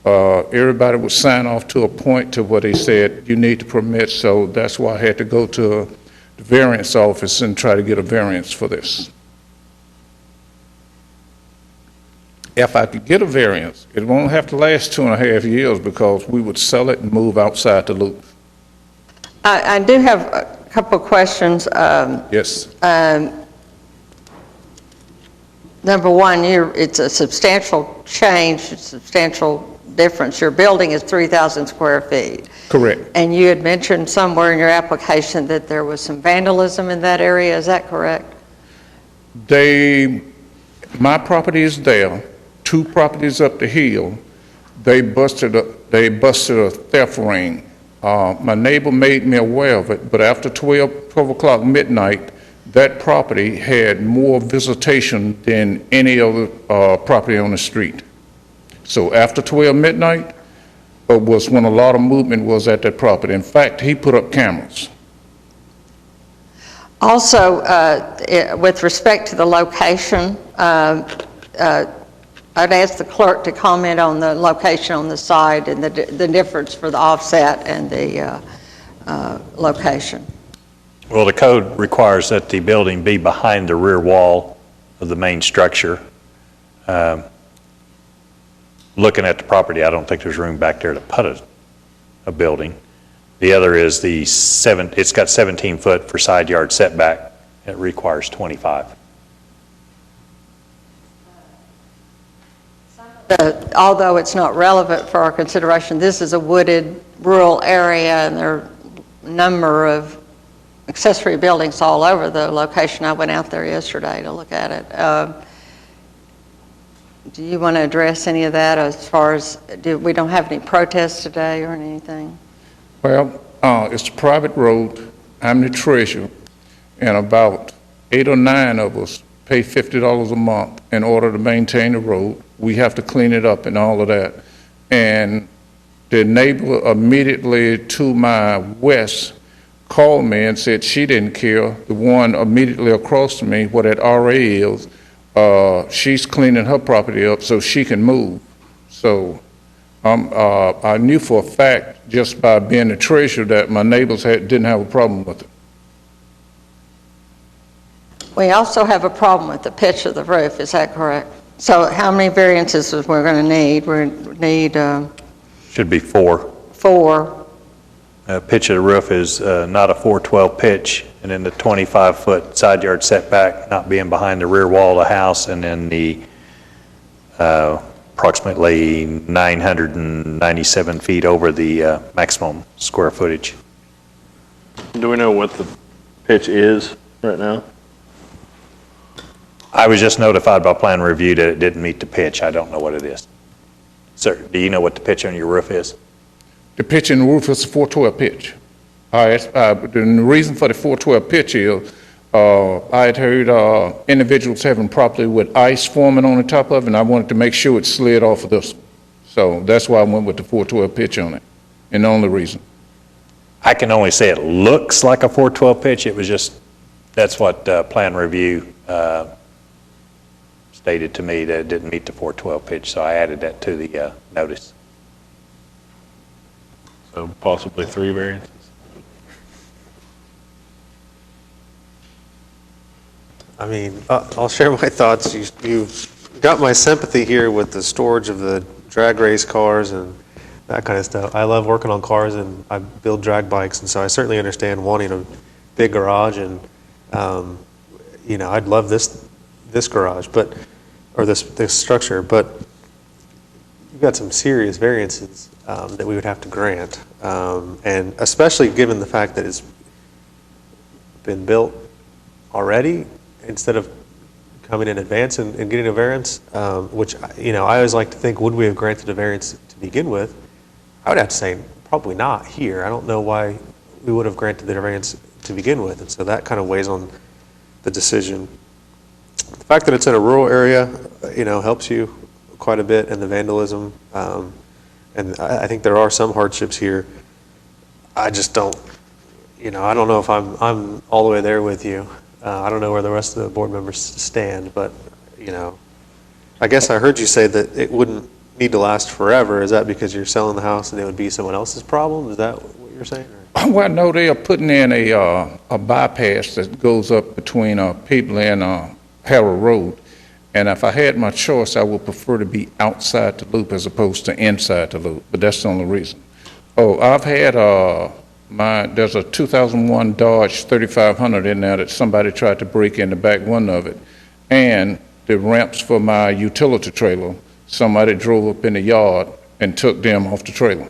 everybody would sign off to a point to where they said, you need the permit, so that's why I had to go to the variance office and try to get a variance for this. If I could get a variance, it won't have to last 2.5 years because we would sell it and move outside the loop. I do have a couple of questions. Yes. Number one, it's a substantial change, a substantial difference. Your building is 3,000 square feet. Correct. And you had mentioned somewhere in your application that there was some vandalism in that area. Is that correct? My property is there. 2 properties up the hill, they busted a theft ring. My neighbor made me aware of it, but after 12 o'clock midnight, that property had more visitation than any other property on the street. So after 12 midnight was when a lot of movement was at that property. In fact, he put up cameras. Also, with respect to the location, I'd ask the clerk to comment on the location on the side and the difference for the offset and the location. Well, the code requires that the building be behind the rear wall of the main structure. Looking at the property, I don't think there's room back there to put a building. The other is it's got 17 foot for side yard setback. It requires 25. Although it's not relevant for our consideration, this is a wooded rural area, and there are a number of accessory buildings all over the location. I went out there yesterday to look at it. Do you want to address any of that as far as, we don't have any protests today or anything? Well, it's a private road. I'm the treasurer, and about 8 or 9 of us pay $50 a month in order to maintain the road. We have to clean it up and all of that. And the neighbor immediately to my west called me and said she didn't care. The one immediately across from me, where that RA is, she's cleaning her property up so she can move. So I knew for a fact, just by being the treasurer, that my neighbors didn't have a problem with it. We also have a problem with the pitch of the roof, is that correct? So how many variances we're going to need? We need Should be 4. 4. Pitch of the roof is not a 412 pitch, and then the 25-foot side yard setback not being behind the rear wall of the house, and then the approximately 997 feet over the maximum square footage. Do we know what the pitch is right now? I was just notified by plan review that it didn't meet the pitch. I don't know what it is. Sir, do you know what the pitch on your roof is? The pitch in the roof is a 412 pitch. All right, the reason for the 412 pitch is, I had heard individuals having property with ice forming on the top of it, and I wanted to make sure it slid off of this. So that's why I went with the 412 pitch on it, and the only reason. I can only say it looks like a 412 pitch. It was just, that's what plan review stated to me, that it didn't meet the 412 pitch, so I added that to the notice. So possibly 3 variances? I mean, I'll share my thoughts. You've got my sympathy here with the storage of the drag race cars and that kind of stuff. I love working on cars, and I build drag bikes, and so I certainly understand wanting a big garage, and I'd love this garage, or this structure, but you've got some serious variances that we would have to grant, and especially given the fact that it's been built already, instead of coming in advance and getting a variance, which, I always like to think, would we have granted a variance to begin with? I would have to say probably not here. I don't know why we would have granted the variance to begin with, and so that kind of weighs on the decision. The fact that it's in a rural area, helps you quite a bit in the vandalism, and I think there are some hardships here. I just don't, I don't know if I'm all the way there with you. I don't know where the rest of the board members stand, but, I guess I heard you say that it wouldn't need to last forever. Is that because you're selling the house and it would be someone else's problem? Is that what you're saying? Or? Well, no, they are putting in a bypass that goes up between Peebly and Harrow Road. And if I had my choice, I would prefer to be outside the loop as opposed to inside the loop, but that's the only reason. Oh, I've had there's a 2001 Dodge 3500 in there that somebody tried to break in the back window of it. And the ramps for my utility trailer, somebody drove up in the yard and took them off the trailer.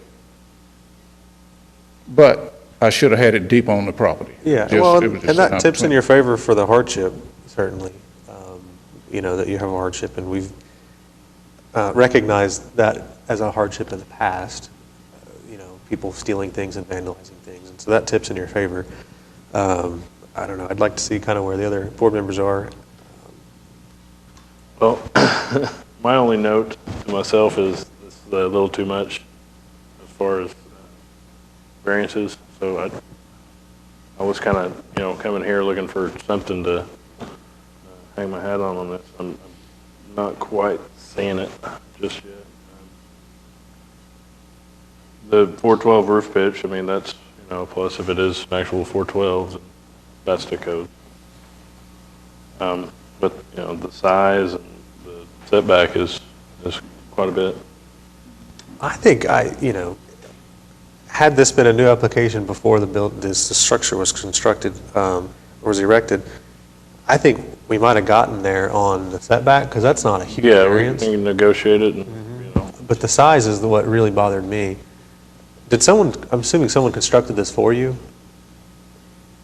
But I should have had it deep on the property. Yeah, and that tips in your favor for the hardship, certainly. That you have a hardship, and we've recognized that as a hardship in the past, people stealing things and vandalizing things, and so that tips in your favor. I don't know, I'd like to see kind of where the other board members are. Well, my only note to myself is this is a little too much as far as variances, so I was kind of, coming here looking for something to hang my hat on this. I'm not quite seeing it just yet. The 412 roof pitch, that's, plus if it is an actual 412, that's the code. But, the size and the setback is quite a bit. I think had this been a new application before the structure was constructed, or was erected, I think we might have gotten there on the setback, because that's not a huge variance. Yeah, we can negotiate it. And, But the size is what really bothered me. I'm assuming someone constructed this for you?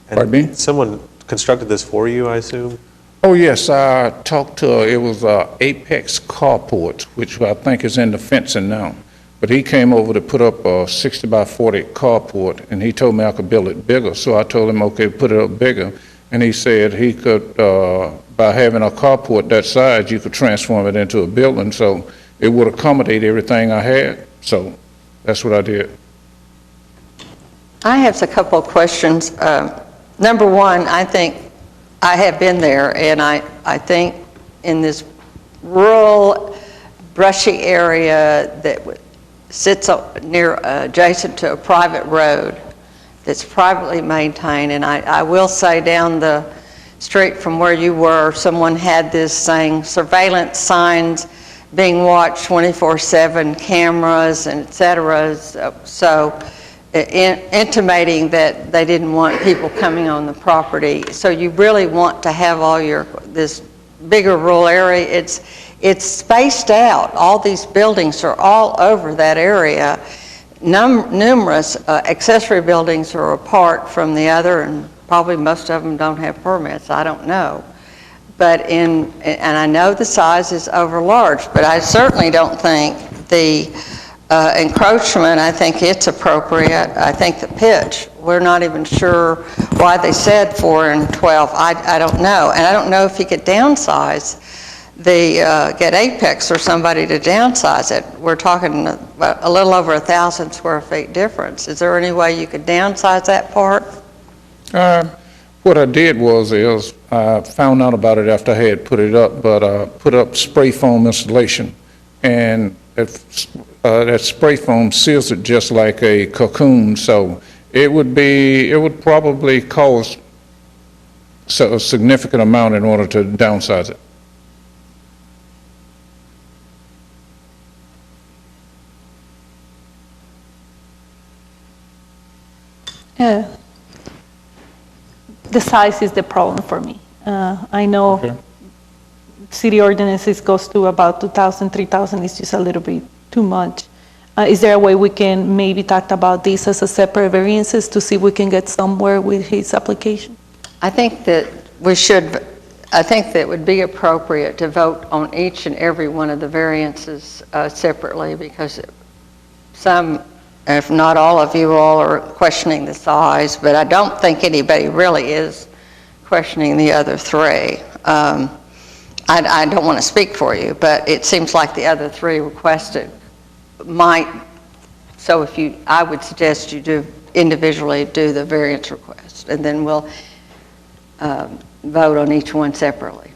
Pardon me? Someone constructed this for you, I assume? Oh, yes, I talked to, it was Apex Carport, which I think is in the fencing now. But he came over to put up a 60 by 40 carport, and he told me I could build it bigger. So I told him, okay, put it up bigger. And he said he could, by having a carport that size, you could transform it into a building. So it would accommodate everything I had. So that's what I did. I have a couple of questions. Number one, I think I have been there, and I think in this rural, brushy area that sits adjacent to a private road that's privately maintained, and I will say down the street from where you were, someone had this saying surveillance signs being watched 24/7, cameras, and et cetera, so intimating that they didn't want people coming on the property. So you really want to have all this bigger rural area. It's spaced out. All these buildings are all over that area. numerous accessory buildings are apart from the other, and probably most of them don't have permits, I don't know. But and I know the size is over large, but I certainly don't think the encroachment, I think it's appropriate. I think the pitch, we're not even sure why they said 4 and 12. I don't know. And I don't know if you could downsize get Apex or somebody to downsize it. We're talking about a little over 1,000 square feet difference. Is there any way you could downsize that part? What I did was I found out about it after I had put it up, but put up spray foam installation, and that spray foam seals it just like a cocoon. So it would probably cost a significant amount in order to downsize it. The size is the problem for me. I know city ordinances goes to about 2,000, 3,000 is just a little bit too much. Is there a way we can maybe talk about this as a separate variances to see if we can get somewhere with his application? I think that it would be appropriate to vote on each and every one of the variances separately, because some, if not all of you all, are questioning the size, but I don't think anybody really is questioning the other three. I don't want to speak for you, but it seems like the other three requested might, so I would suggest you do individually do the variance request, and then we'll vote on each one separately.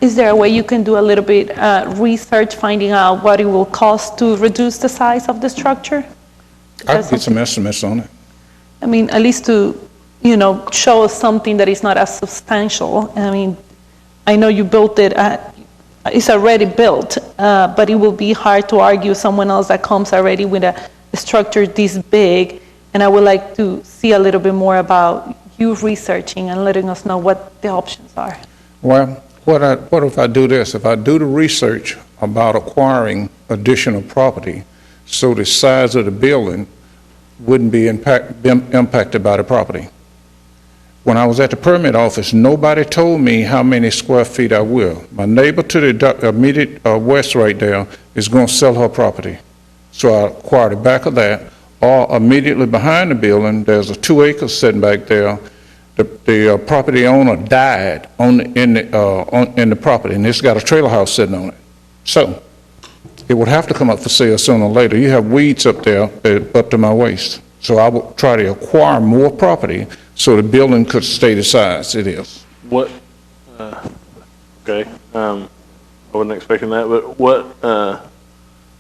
Is there a way you can do a little bit research, finding out what it will cost to reduce the size of the structure? I'll get some estimates on it. I mean, at least to, show us something that is not as substantial. I mean, I know you built it, it's already built, but it will be hard to argue someone else that comes already with a structure this big, and I would like to see a little bit more about you researching and letting us know what the options are. Well, what if I do this? If I do the research about acquiring additional property, so the size of the building wouldn't be impacted by the property. When I was at the permit office, nobody told me how many square feet I will. My neighbor to the immediate west right there is going to sell her property. So I acquired the back of that, or immediately behind the building, there's a 2 acres sitting back there. The property owner died in the property, and it's got a trailer house sitting on it. So it would have to come up for sale sooner or later. You have weeds up there up to my waist. So I will try to acquire more property so the building could stay the size it is. Okay, I wasn't expecting that, but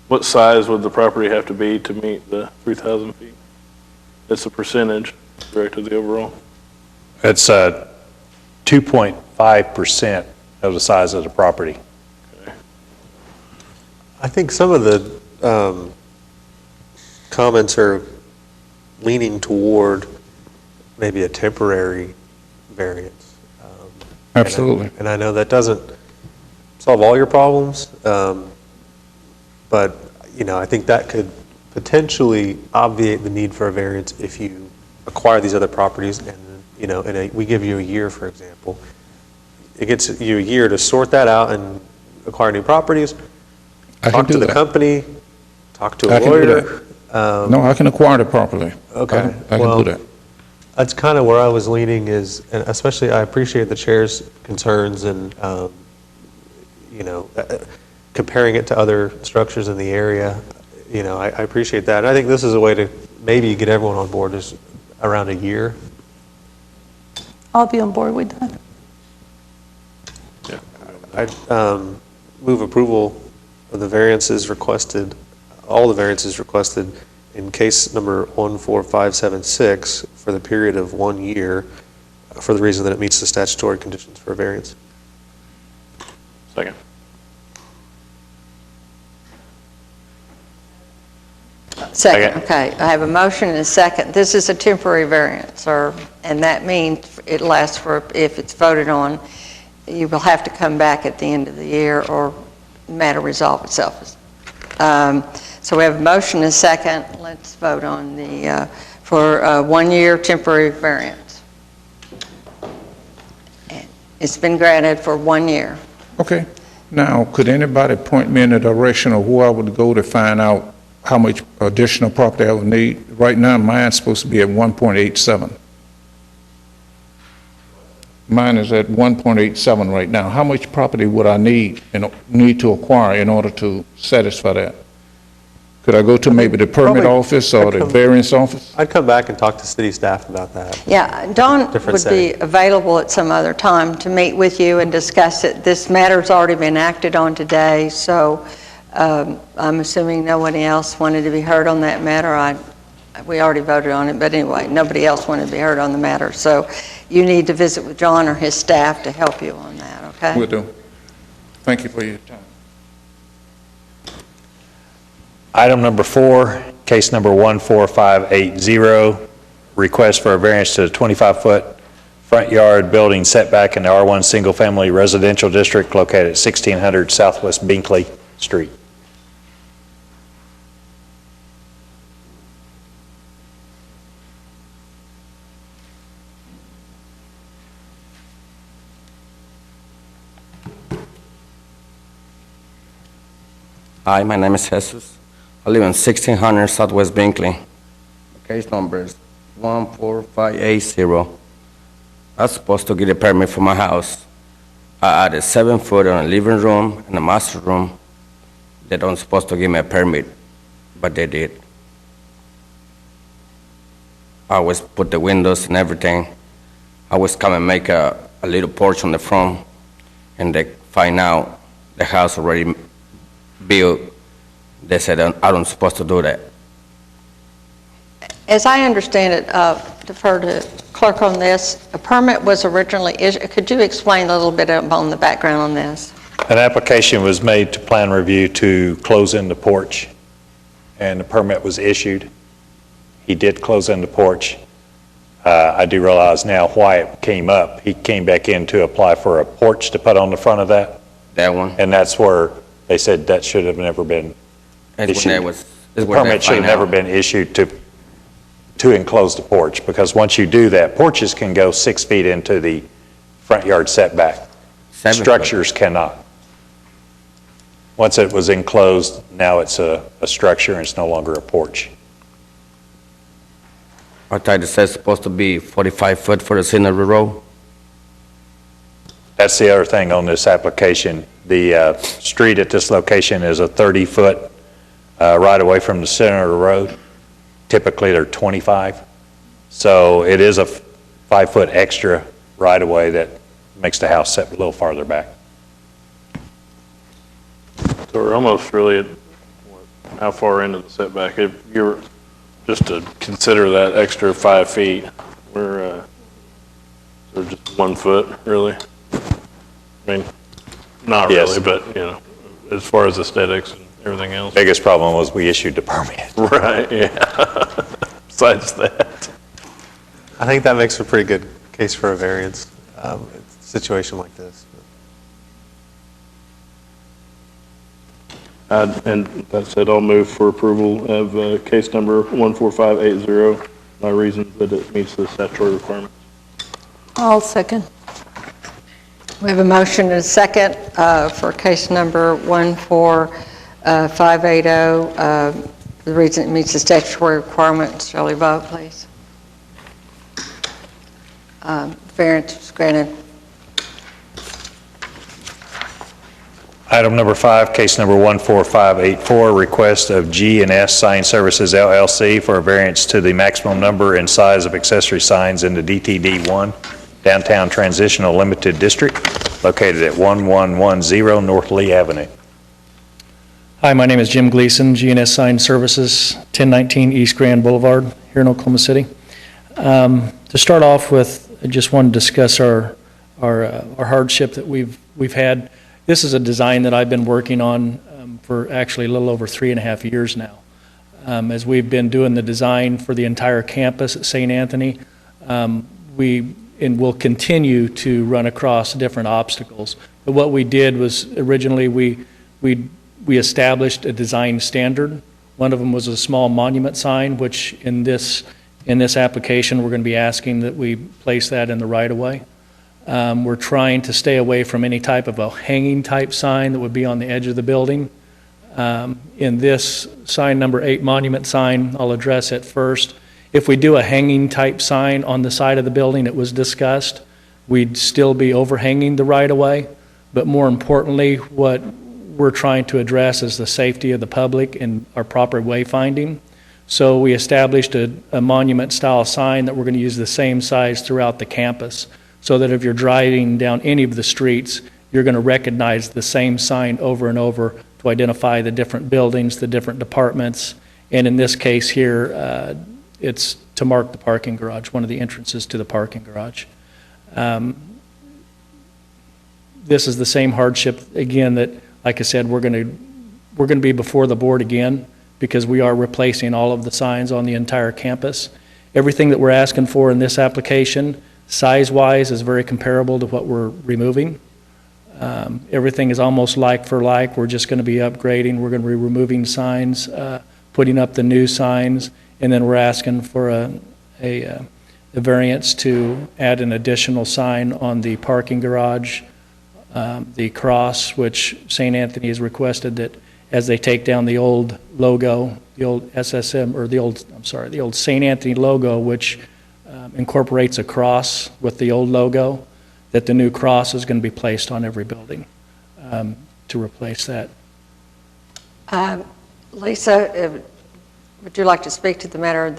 what size would the property have to be to meet the 3,000 feet? It's a percentage, correct, of the overall? It's 2.5% of the size of the property. Okay. I think some of the comments are leaning toward maybe a temporary variance. Absolutely. And I know that doesn't solve all your problems, but I think that could potentially obviate the need for a variance if you acquire these other properties, and we give you a year, for example. It gets you a year to sort that out and acquire new properties. Talk to the company, talk to a lawyer. No, I can acquire it properly. Okay. I can do that. That's kind of where I was leaning is, and especially I appreciate the chair's concerns and, comparing it to other structures in the area. I appreciate that. And I think this is a way to maybe get everyone on board is around a year. I'll be on board with that. Yeah. I'd move approval of the variances requested, all the variances requested in case number 14576 for the period of 1 year for the reason that it meets the statutory conditions for a variance. Second. Second, okay. I have a motion and a second. This is a temporary variance, and that means it lasts for, if it's voted on, you will have to come back at the end of the year or the matter resolve itself. So we have a motion and a second. Let's vote on the, for a 1-year temporary variance. It's been granted for 1 year. Okay. Now, could anybody point me in the direction of where I would go to find out how much additional property I would need? Right now, mine's supposed to be at 1.87. Mine is at 1.87 right now. How much property would I need to acquire in order to satisfy that? Could I go to maybe the permit Probably- office or I'd the come- variance office? I'd come back and talk to city staff about that. Yeah, Dawn Different would be setting. available at some other time to meet with you and discuss it. This matter's already been acted on today, so I'm assuming nobody else wanted to be heard on that matter. We already voted on it, but anyway, nobody else wanted to be heard on the matter. So you need to visit with John or his staff to help you on that, okay? Will do. Thank you for your time. Item number 4, case number 14580, request for a variance to the 25-foot front yard building setback in the R1 Single Family Residential District located at 1600 Southwest Binkley Street. Hi, my name is Jesus. I live in 1600 Southwest Binkley. The case number is 14580. I was supposed to get a permit for my house. I added 7 foot on a living room and a master room. They don't supposed to give me a permit, but they did. I always put the windows and everything. I always come and make a little porch on the front, and they find out the house already built. They said I don't supposed to do that. As I understand it, defer to clerk on this, a permit was originally issued. Could you explain a little bit on the background on this? An application was made to plan review to close in the porch, and the permit was issued. He did close in the porch. I do realize now why it came up. He came back in to apply for a porch to put on the front of that, That one. and that's where they said that should have never been That's when issued. they The was. permit should have never been issued to enclose the porch, because once you do that, porches can go 6 feet into the front yard setback. 7 foot. Structures cannot. Once it was enclosed, now it's a structure and it's no longer a porch. I thought it says supposed to be 45 foot for the scenery row. That's the other thing on this application. The street at this location is a 30-foot right away from the center of the road. Typically, they're 25. So it is a 5-foot extra right away that makes the house set a little farther back. So we're almost really at, how far into the setback? If you're, just to consider that extra 5 feet, we're just 1 foot, really? I mean, not Yes. really, but, you know, as far as aesthetics and everything else. Biggest problem was we issued the permit. Right, yeah. Besides that. I think that makes a pretty good case for a variance, situation like this. And that said, I'll move for approval of case number 14580 by reason that it meets the statutory requirements. I'll second. We have a motion and a second for case number 14580. The reason it meets the statutory requirements. Shall we vote, please? Variance is granted. Item number 5, case number 14584, request of G&S Sign Services LLC for a variance to the maximum number and size of accessory signs in the DTD1 Downtown Transitional Limited District, located at 1110 North Lee Avenue. Hi, my name is Jim Gleason, G&S Sign Services, 1019 East Grand Boulevard, here in Oklahoma City. To start off with, I just want to discuss our hardship that we've had. This is a design that I've been working on for actually a little over 3.5 years now. As we've been doing the design for the entire campus at St. Anthony, and will continue to run across different obstacles. But what we did was originally we established a design standard. One of them was a small monument sign, which in this application, we're going to be asking that we place that in the right-of-way. We're trying to stay away from any type of a hanging type sign that would be on the edge of the building. In this sign number 8 monument sign, I'll address it first. If we do a hanging type sign on the side of the building, it was discussed, we'd still be overhanging the right-of-way. But more importantly, what we're trying to address is the safety of the public and our proper wayfinding. So we established a monument-style sign that we're going to use the same size throughout the campus, so that if you're driving down any of the streets, you're going to recognize the same sign over and over to identify the different buildings, the different departments. And in this case here, it's to mark the parking garage, one of the entrances to the parking garage. This is the same hardship, again, that, like I said, we're going to be before the board again, because we are replacing all of the signs on the entire campus. Everything that we're asking for in this application, size-wise, is very comparable to what we're removing. Everything is almost like for like. We're just going to be upgrading. We're going to be removing signs, putting up the new signs, and then we're asking for a variance to add an additional sign on the parking garage, the cross, which St. Anthony has requested that as they take down the old logo, the old SSM, or the old St. Anthony logo, which incorporates a cross with the old logo, that the new cross is going to be placed on every building to replace that. Lisa, would you like to speak to the matter?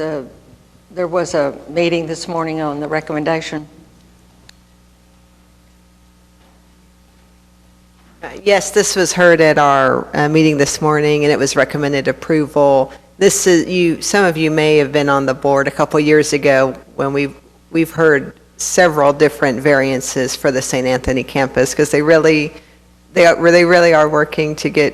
There was a meeting this morning on the recommendation. Yes, this was heard at our meeting this morning, and it was recommended approval. This is some of you may have been on the board a couple years ago when we've heard several different variances for the St. Anthony campus, because they really are working to get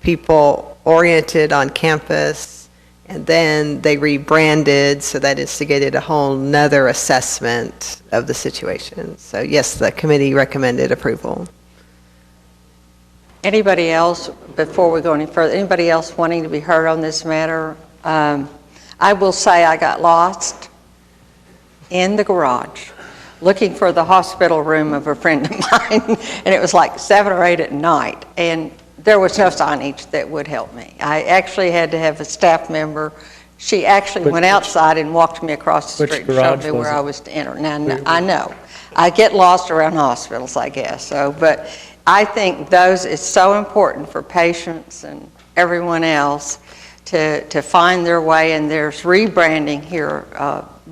people oriented on campus, and then they rebranded, so that instigated a whole nother assessment of the situation. So yes, the committee recommended approval. Anybody else, before we go any further, anybody else wanting to be heard on this matter? I will say I got lost in the garage looking for the hospital room of a friend of mine, and it was like 7 or 8 at night, and there was no signage that would help me. I actually had to have a staff member. She actually went outside and walked me across the street and showed me where I was to enter. Now, I know. I get lost around hospitals, I guess. But I think it's so important for patients and everyone else to find their way, and there's rebranding here,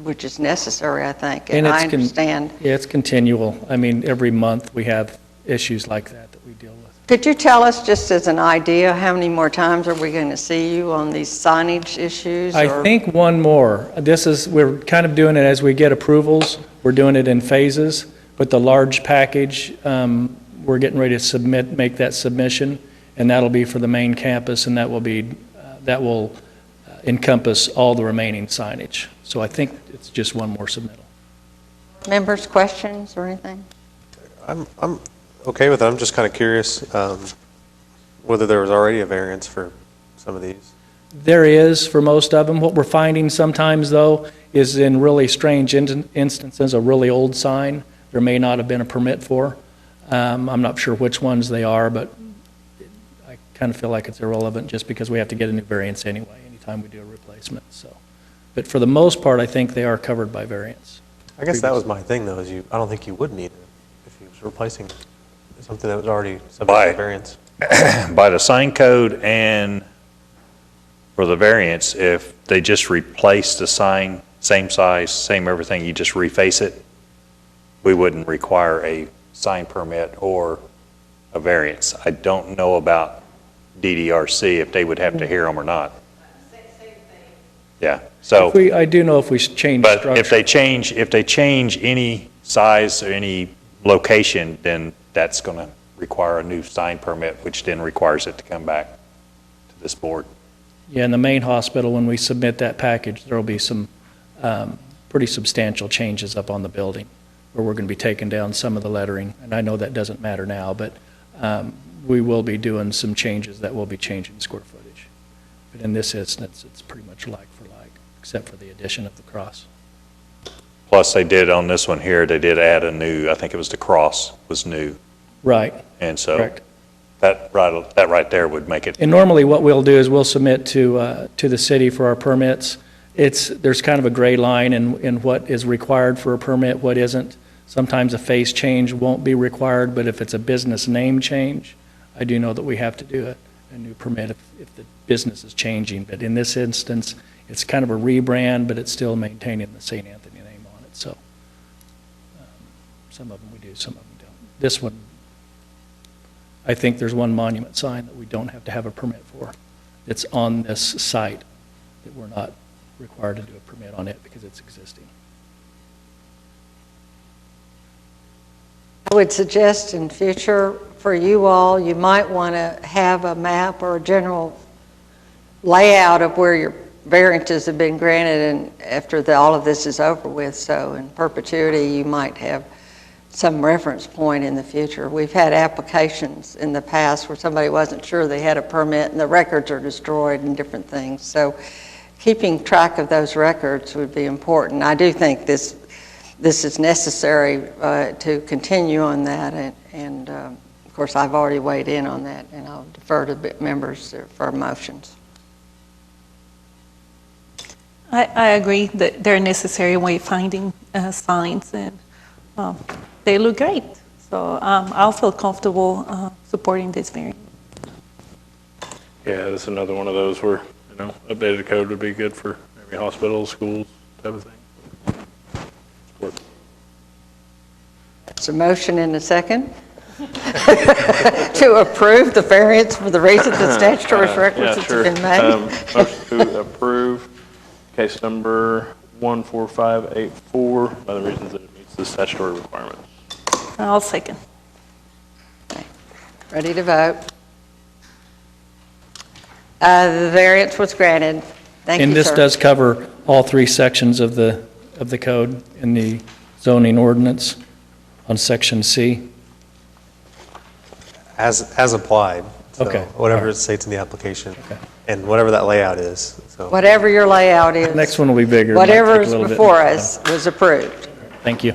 which is necessary, I think, and I understand. Yeah, it's continual. I mean, every month we have issues like that we deal with. Could you tell us, just as an idea, how many more times are we going to see you on these signage issues? I think one more. We're kind of doing it as we get approvals. We're doing it in phases, but the large package, we're getting ready to make that submission, and that'll be for the main campus, and that will encompass all the remaining signage. So I think it's just one more submittal. Members, questions or anything? I'm okay with it. I'm just kind of curious whether there was already a variance for some of these. There is for most of them. What we're finding sometimes, though, is in really strange instances, a really old sign there may not have been a permit for. I'm not sure which ones they are, but I kind of feel like it's irrelevant just because we have to get a new variance anyway, anytime we do a replacement. But for the most part, I think they are covered by variance. I guess that was my thing, though, I don't think you would need it if you was replacing something that was already subject to variance. By the sign code and for the variance, if they just replace the sign, same size, same everything, you just reface it, we wouldn't require a sign permit or a variance. I don't know about DDRC, if they would have to hear them or not. Same thing. Yeah, so. I do know if we change structure. But if they change any size or any location, then that's going to require a new sign permit, which then requires it to come back to this board. Yeah, in the main hospital, when we submit that package, there will be some pretty substantial changes up on the building, where we're going to be taking down some of the lettering, and I know that doesn't matter now, but we will be doing some changes that will be changing square footage. But in this instance, it's pretty much like for like, except for the addition of the cross. Plus, they did on this one here, they did add a new, I think it was the cross was new. Right. And so Correct. that right there would make it. And normally what we'll do is we'll submit to the city for our permits. There's kind of a gray line in what is required for a permit, what isn't. Sometimes a face change won't be required, but if it's a business name change, I do know that we have to do a new permit if the business is changing. But in this instance, it's kind of a rebrand, but it's still maintaining the St. Anthony name on it. So some of them we do, some of them don't. This one, I think there's one monument sign that we don't have to have a permit for. It's on this site that we're not required to do a permit on it because it's existing. I would suggest in future for you all, you might want to have a map or a general layout of where your variances have been granted and after all of this is over with. So in perpetuity, you might have some reference point in the future. We've had applications in the past where somebody wasn't sure they had a permit and the records are destroyed and different things. So keeping track of those records would be important. I do think this is necessary to continue on that, and of course I've already weighed in on that, and I'll defer to members for motions. I agree that they're necessary wayfinding signs, and they look great. So I'll feel comfortable supporting this variant. Yeah, this is another one of those where, updated code would be good for maybe hospitals, schools, type of thing. There's a motion and a second to approve the variance for the reason the statutory requisites have been made. Motion to approve case number 14584 by the reasons that it meets the statutory requirements. I'll second. Ready to vote? The variance was granted. Thank you, And this sir. does cover all three sections of the code in the zoning ordinance on section C. As applied. So Okay. whatever it states in the application, and whatever that layout is, so. Whatever your layout is. The next one will be bigger. It might Whatever take a is little bit. before us was approved. Thank you.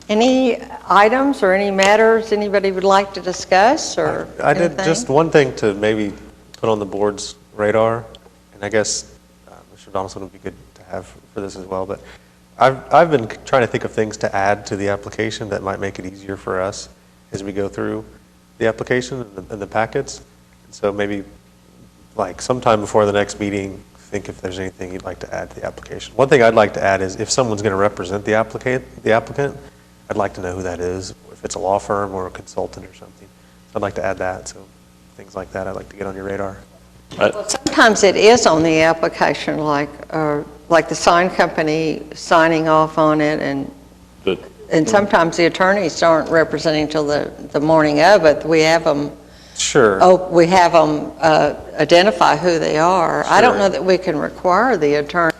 Any items or any matters anybody would like to discuss, or I did anything? just one thing to maybe put on the board's radar, and I guess Mr. Donaldson would be good to have for this as well, but I've been trying to think of things to add to the application that might make it easier for us as we go through the application and the packets. So maybe like sometime before the next meeting, think if there's anything you'd like to add to the application. One thing I'd like to add is if someone's going to represent the applicant, I'd like to know who that is, if it's a law firm or a consultant or something. So I'd like to add that, so things like that I'd like to get on your radar. Sometimes it is on the application, like the sign company signing off on it, and sometimes the attorneys aren't representing till the morning of it. We have them. Sure. We have them identify who they are. I don't know that we can require the attorney.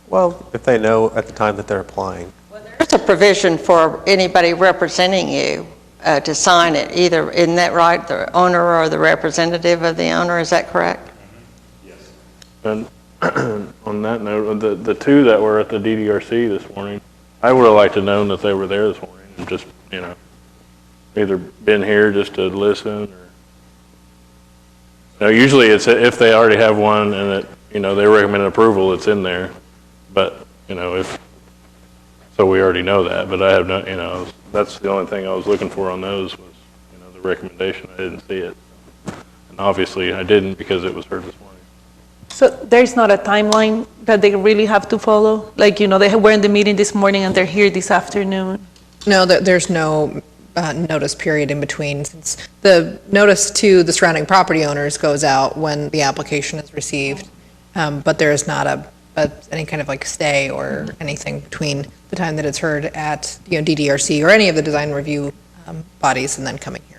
Well, if they know at the time that they're applying. There's a provision for anybody representing you to sign it, either, isn't that right, the owner or the representative of the owner, is that correct? Yes. And on that note, the two that were at the DDRC this morning, I would have liked to known that they were there this morning and just, either been here just to listen or, usually it's if they already have one and they recommend approval, it's in there. But, so we already know that, but I have not, that's the only thing I was looking for on those was, the recommendation. I didn't see it. And obviously I didn't because it was heard this morning. So there's not a timeline that they really have to follow? Like, they were in the meeting this morning and they're here this afternoon? No, there's no notice period in between, since the notice to the surrounding property owners goes out when the application is received, but there is not any kind of like stay or anything between the time that it's heard at, DDRC or any of the design review bodies and then coming here.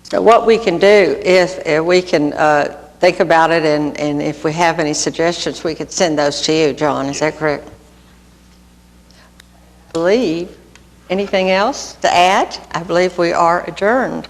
So what we can do is we can think about it, and if we have any suggestions, we could send those to you, John. Is that correct? I believe, anything else to add? I believe we are adjourned.